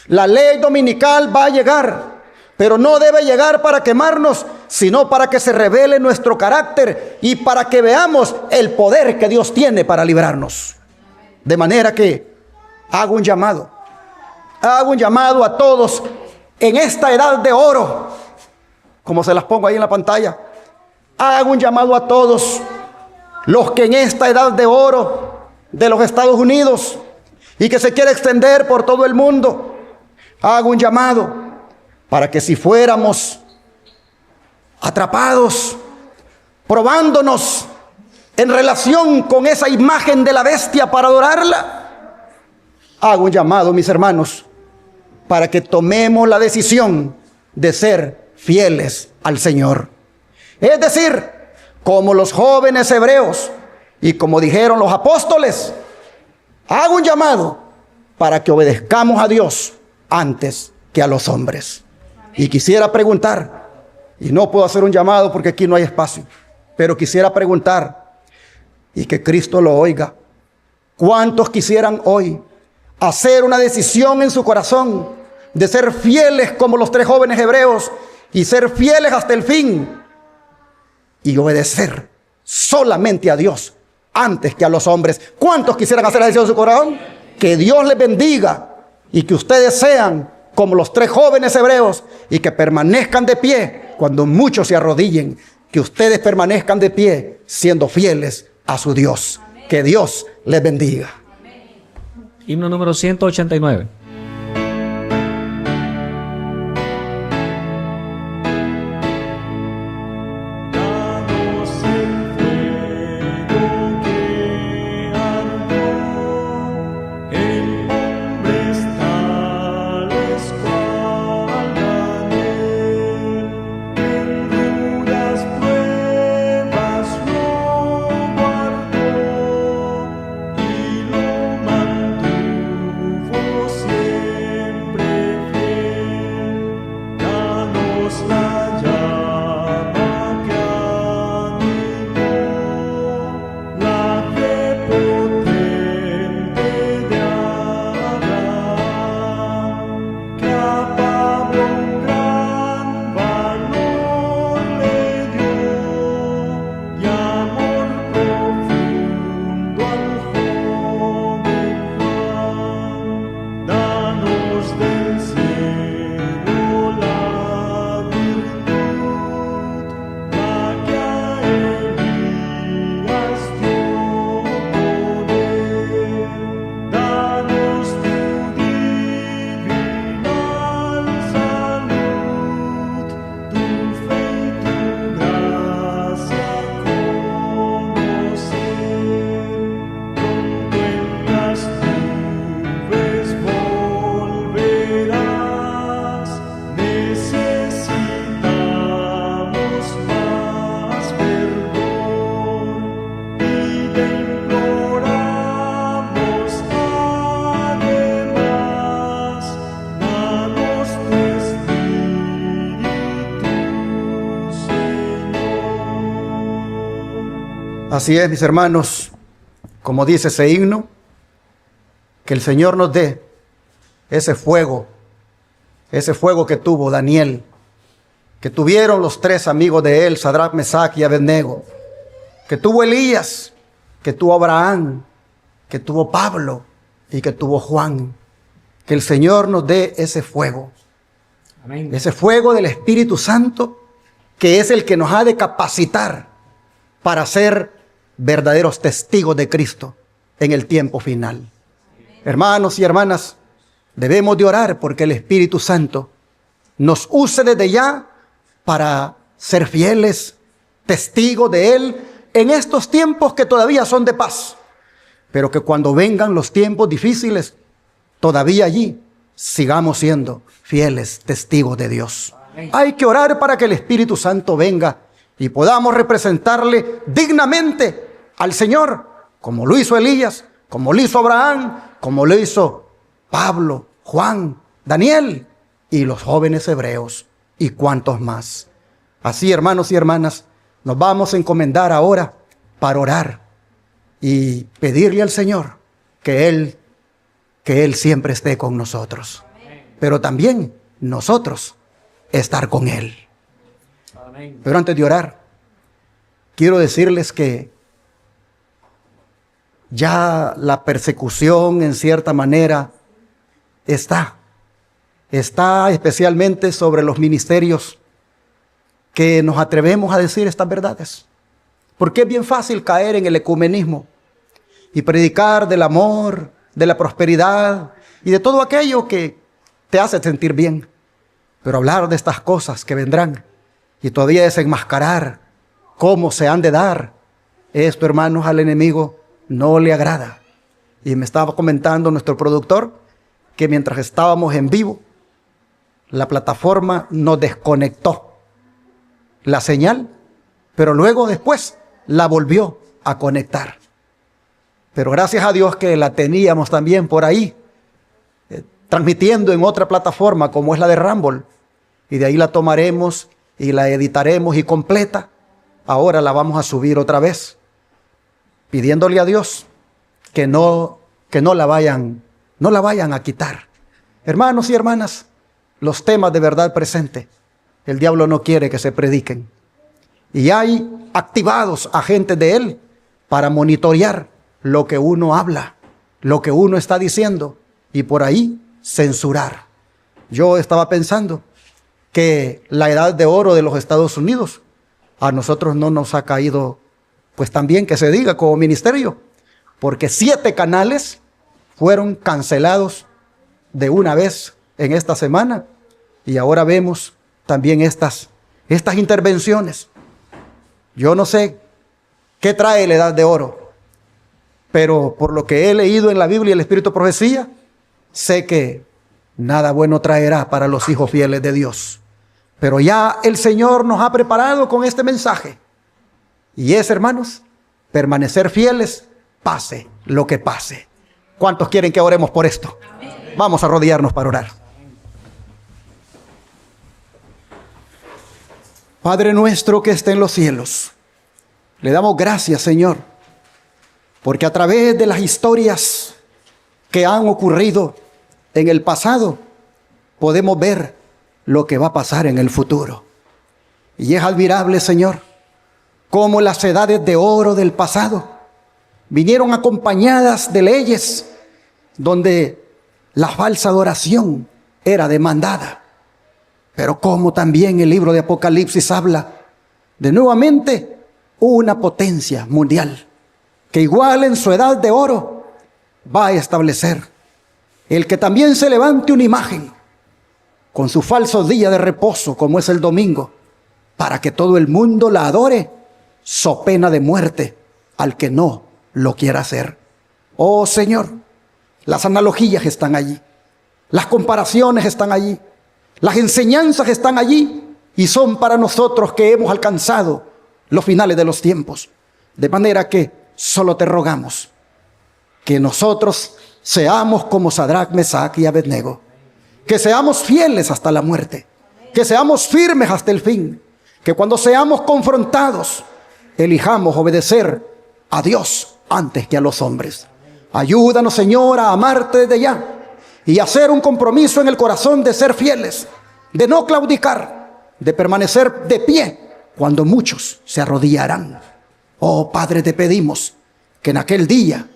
La ley dominical va a llegar, pero no debe llegar para quemarnos, sino para que se revele nuestro carácter y para que veamos el poder que Dios tiene para librarnos. De manera que hago un llamado a todos en esta edad de oro, como se las pongo ahí en la pantalla. Hago un llamado a todos los que en esta edad de oro de los Estados Unidos y que se quiere extender por todo el mundo, hago un llamado para que si fuéramos atrapados, probándonos en relación con esa imagen de la bestia para adorarla, hago un llamado, mis hermanos, para que tomemos la decisión de ser fieles al Señor. Es decir, como los jóvenes hebreos y como dijeron los apóstoles, Hago un llamado para que obedezcamos a Dios antes que a los hombres. Y quisiera preguntar, y no puedo hacer un llamado porque aquí no hay espacio, pero quisiera preguntar, y que Cristo lo oiga, ¿cuántos quisieran hoy hacer una decisión en su corazón de ser fieles como los 3 jóvenes hebreos y ser fieles hasta el fin y obedecer solamente a Dios antes que a los hombres? ¿Cuántos quisieran hacer la decisión en su corazón? Que Dios les bendiga y que ustedes sean como los 3 jóvenes hebreos y que permanezcan de pie cuando muchos se arrodillen. Que ustedes permanezcan de pie siendo fieles a su Dios. Que Dios les bendiga. Himno número 189. Así es, mis hermanos, como dice ese himno, que el Señor nos dé ese fuego que tuvo Daniel, que tuvieron los 3 amigos de él, Sadrach, Mesach y Abednego, que tuvo Elías, que tuvo Abraham, que tuvo Pablo y que tuvo Juan. Que el Señor nos dé ese fuego. Amén. Ese fuego del Espíritu Santo, que es el que nos ha de capacitar para ser verdaderos testigos de Cristo en el tiempo final. Amén. Hermanos y hermanas, debemos de orar porque el Espíritu Santo nos use desde ya para ser fieles testigos de Él en estos tiempos que todavía son de paz, pero que cuando vengan los tiempos difíciles, todavía allí sigamos siendo fieles testigos de Dios. Amén. Hay que orar para que el Espíritu Santo venga y podamos representarle dignamente al Señor, como lo hizo Elías, como lo hizo Abraham, como lo hizo Pablo, Juan, Daniel y los jóvenes hebreos y cuantos más. Así, hermanos y hermanas, nos vamos a encomendar ahora para orar y pedirle al Señor que Él siempre esté con nosotros. Pero también nosotros estar con Él. Amén. Pero antes de orar, quiero decirles que ya la persecución en cierta manera está especialmente sobre los ministerios que nos atrevemos a decir estas verdades. Porque es bien fácil caer en el ecumenismo y predicar del amor, de la prosperidad y de todo aquello que te hace sentir bien. Pero hablar de estas cosas que vendrán y todavía desenmascarar cómo se han de dar, esto, hermanos, al enemigo no le agrada. Y me estaba comentando nuestro productor que mientras estábamos en vivo, la plataforma nos desconectó la señal, pero luego después la volvió a conectar. pero gracias a Dios que la teníamos también por ahí, transmitiendo en otra plataforma como es la de Rumble, y de ahí la tomaremos y la editaremos y completa. Ahora la vamos a subir otra vez, pidiéndole a Dios que no la vayan a quitar. Hermanos y hermanas, los temas de verdad presente, el diablo no quiere que se prediquen. Y hay activados agentes de él para monitorear lo que uno habla, lo que uno está diciendo, y por ahí censurar. Yo estaba pensando que la edad de oro de los Estados Unidos a nosotros no nos ha caído, pues también que se diga como ministerio, porque 7 canales fueron cancelados de una vez en esta semana, y ahora vemos también estas intervenciones. Yo no sé qué trae la edad de oro, pero por lo que he leído en la Biblia y el Espíritu de Profecía, sé que nada bueno traerá para los hijos fieles de Dios. Pero ya el Señor nos ha preparado con este mensaje. Y es, hermanos, permanecer fieles, pase lo que pase. ¿Cuántos quieren que oremos por esto? Vamos a arrodillarnos para orar. Padre nuestro que está en los cielos, le damos gracias, Señor, porque a través de las historias que han ocurrido en el pasado, podemos ver lo que va a pasar en el futuro. Y es admirable, Señor, cómo las edades de oro del pasado vinieron acompañadas de leyes donde la falsa adoración era demandada. Pero como también el libro de Apocalipsis habla de nuevamente una potencia mundial que igual en su edad de oro va a establecer el que también se levante una imagen con su falso día de reposo como es el domingo, para que todo el mundo la adore, so pena de muerte al que no lo quiera hacer. Oh Señor, las analogías están allí, las comparaciones están allí, las enseñanzas están allí y son para nosotros que hemos alcanzado los finales de los tiempos. De manera que solo te rogamos que nosotros seamos como Sadrach, Mesach y Abednego, que seamos fieles hasta la muerte, que seamos firmes hasta el fin, que cuando seamos confrontados elijamos obedecer a Dios antes que a los hombres. Ayúdanos, Señor, a amarte desde ya y hacer un compromiso en el corazón de ser fieles, de no claudicar, de permanecer de pie cuando muchos se arrodillarán. Oh Padre, te pedimos que en aquel día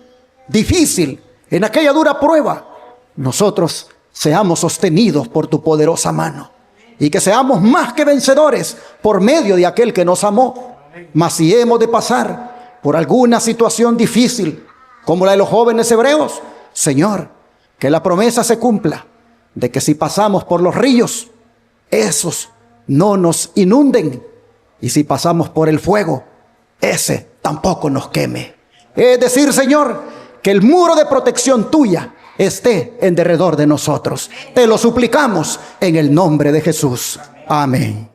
difícil, en aquella dura prueba, nosotros seamos sostenidos por tu poderosa mano y que seamos más que vencedores por medio de aquel que nos amó. Mas si hemos de pasar por alguna situación difícil como la de los jóvenes hebreos, Señor, que la promesa se cumpla de que si pasamos por los ríos, esos no nos inunden, y si pasamos por el fuego, ese tampoco nos queme. Es decir, Señor, que el muro de protección tuya esté en derredor de nosotros. Te lo suplicamos en el nombre de Jesús. Amén.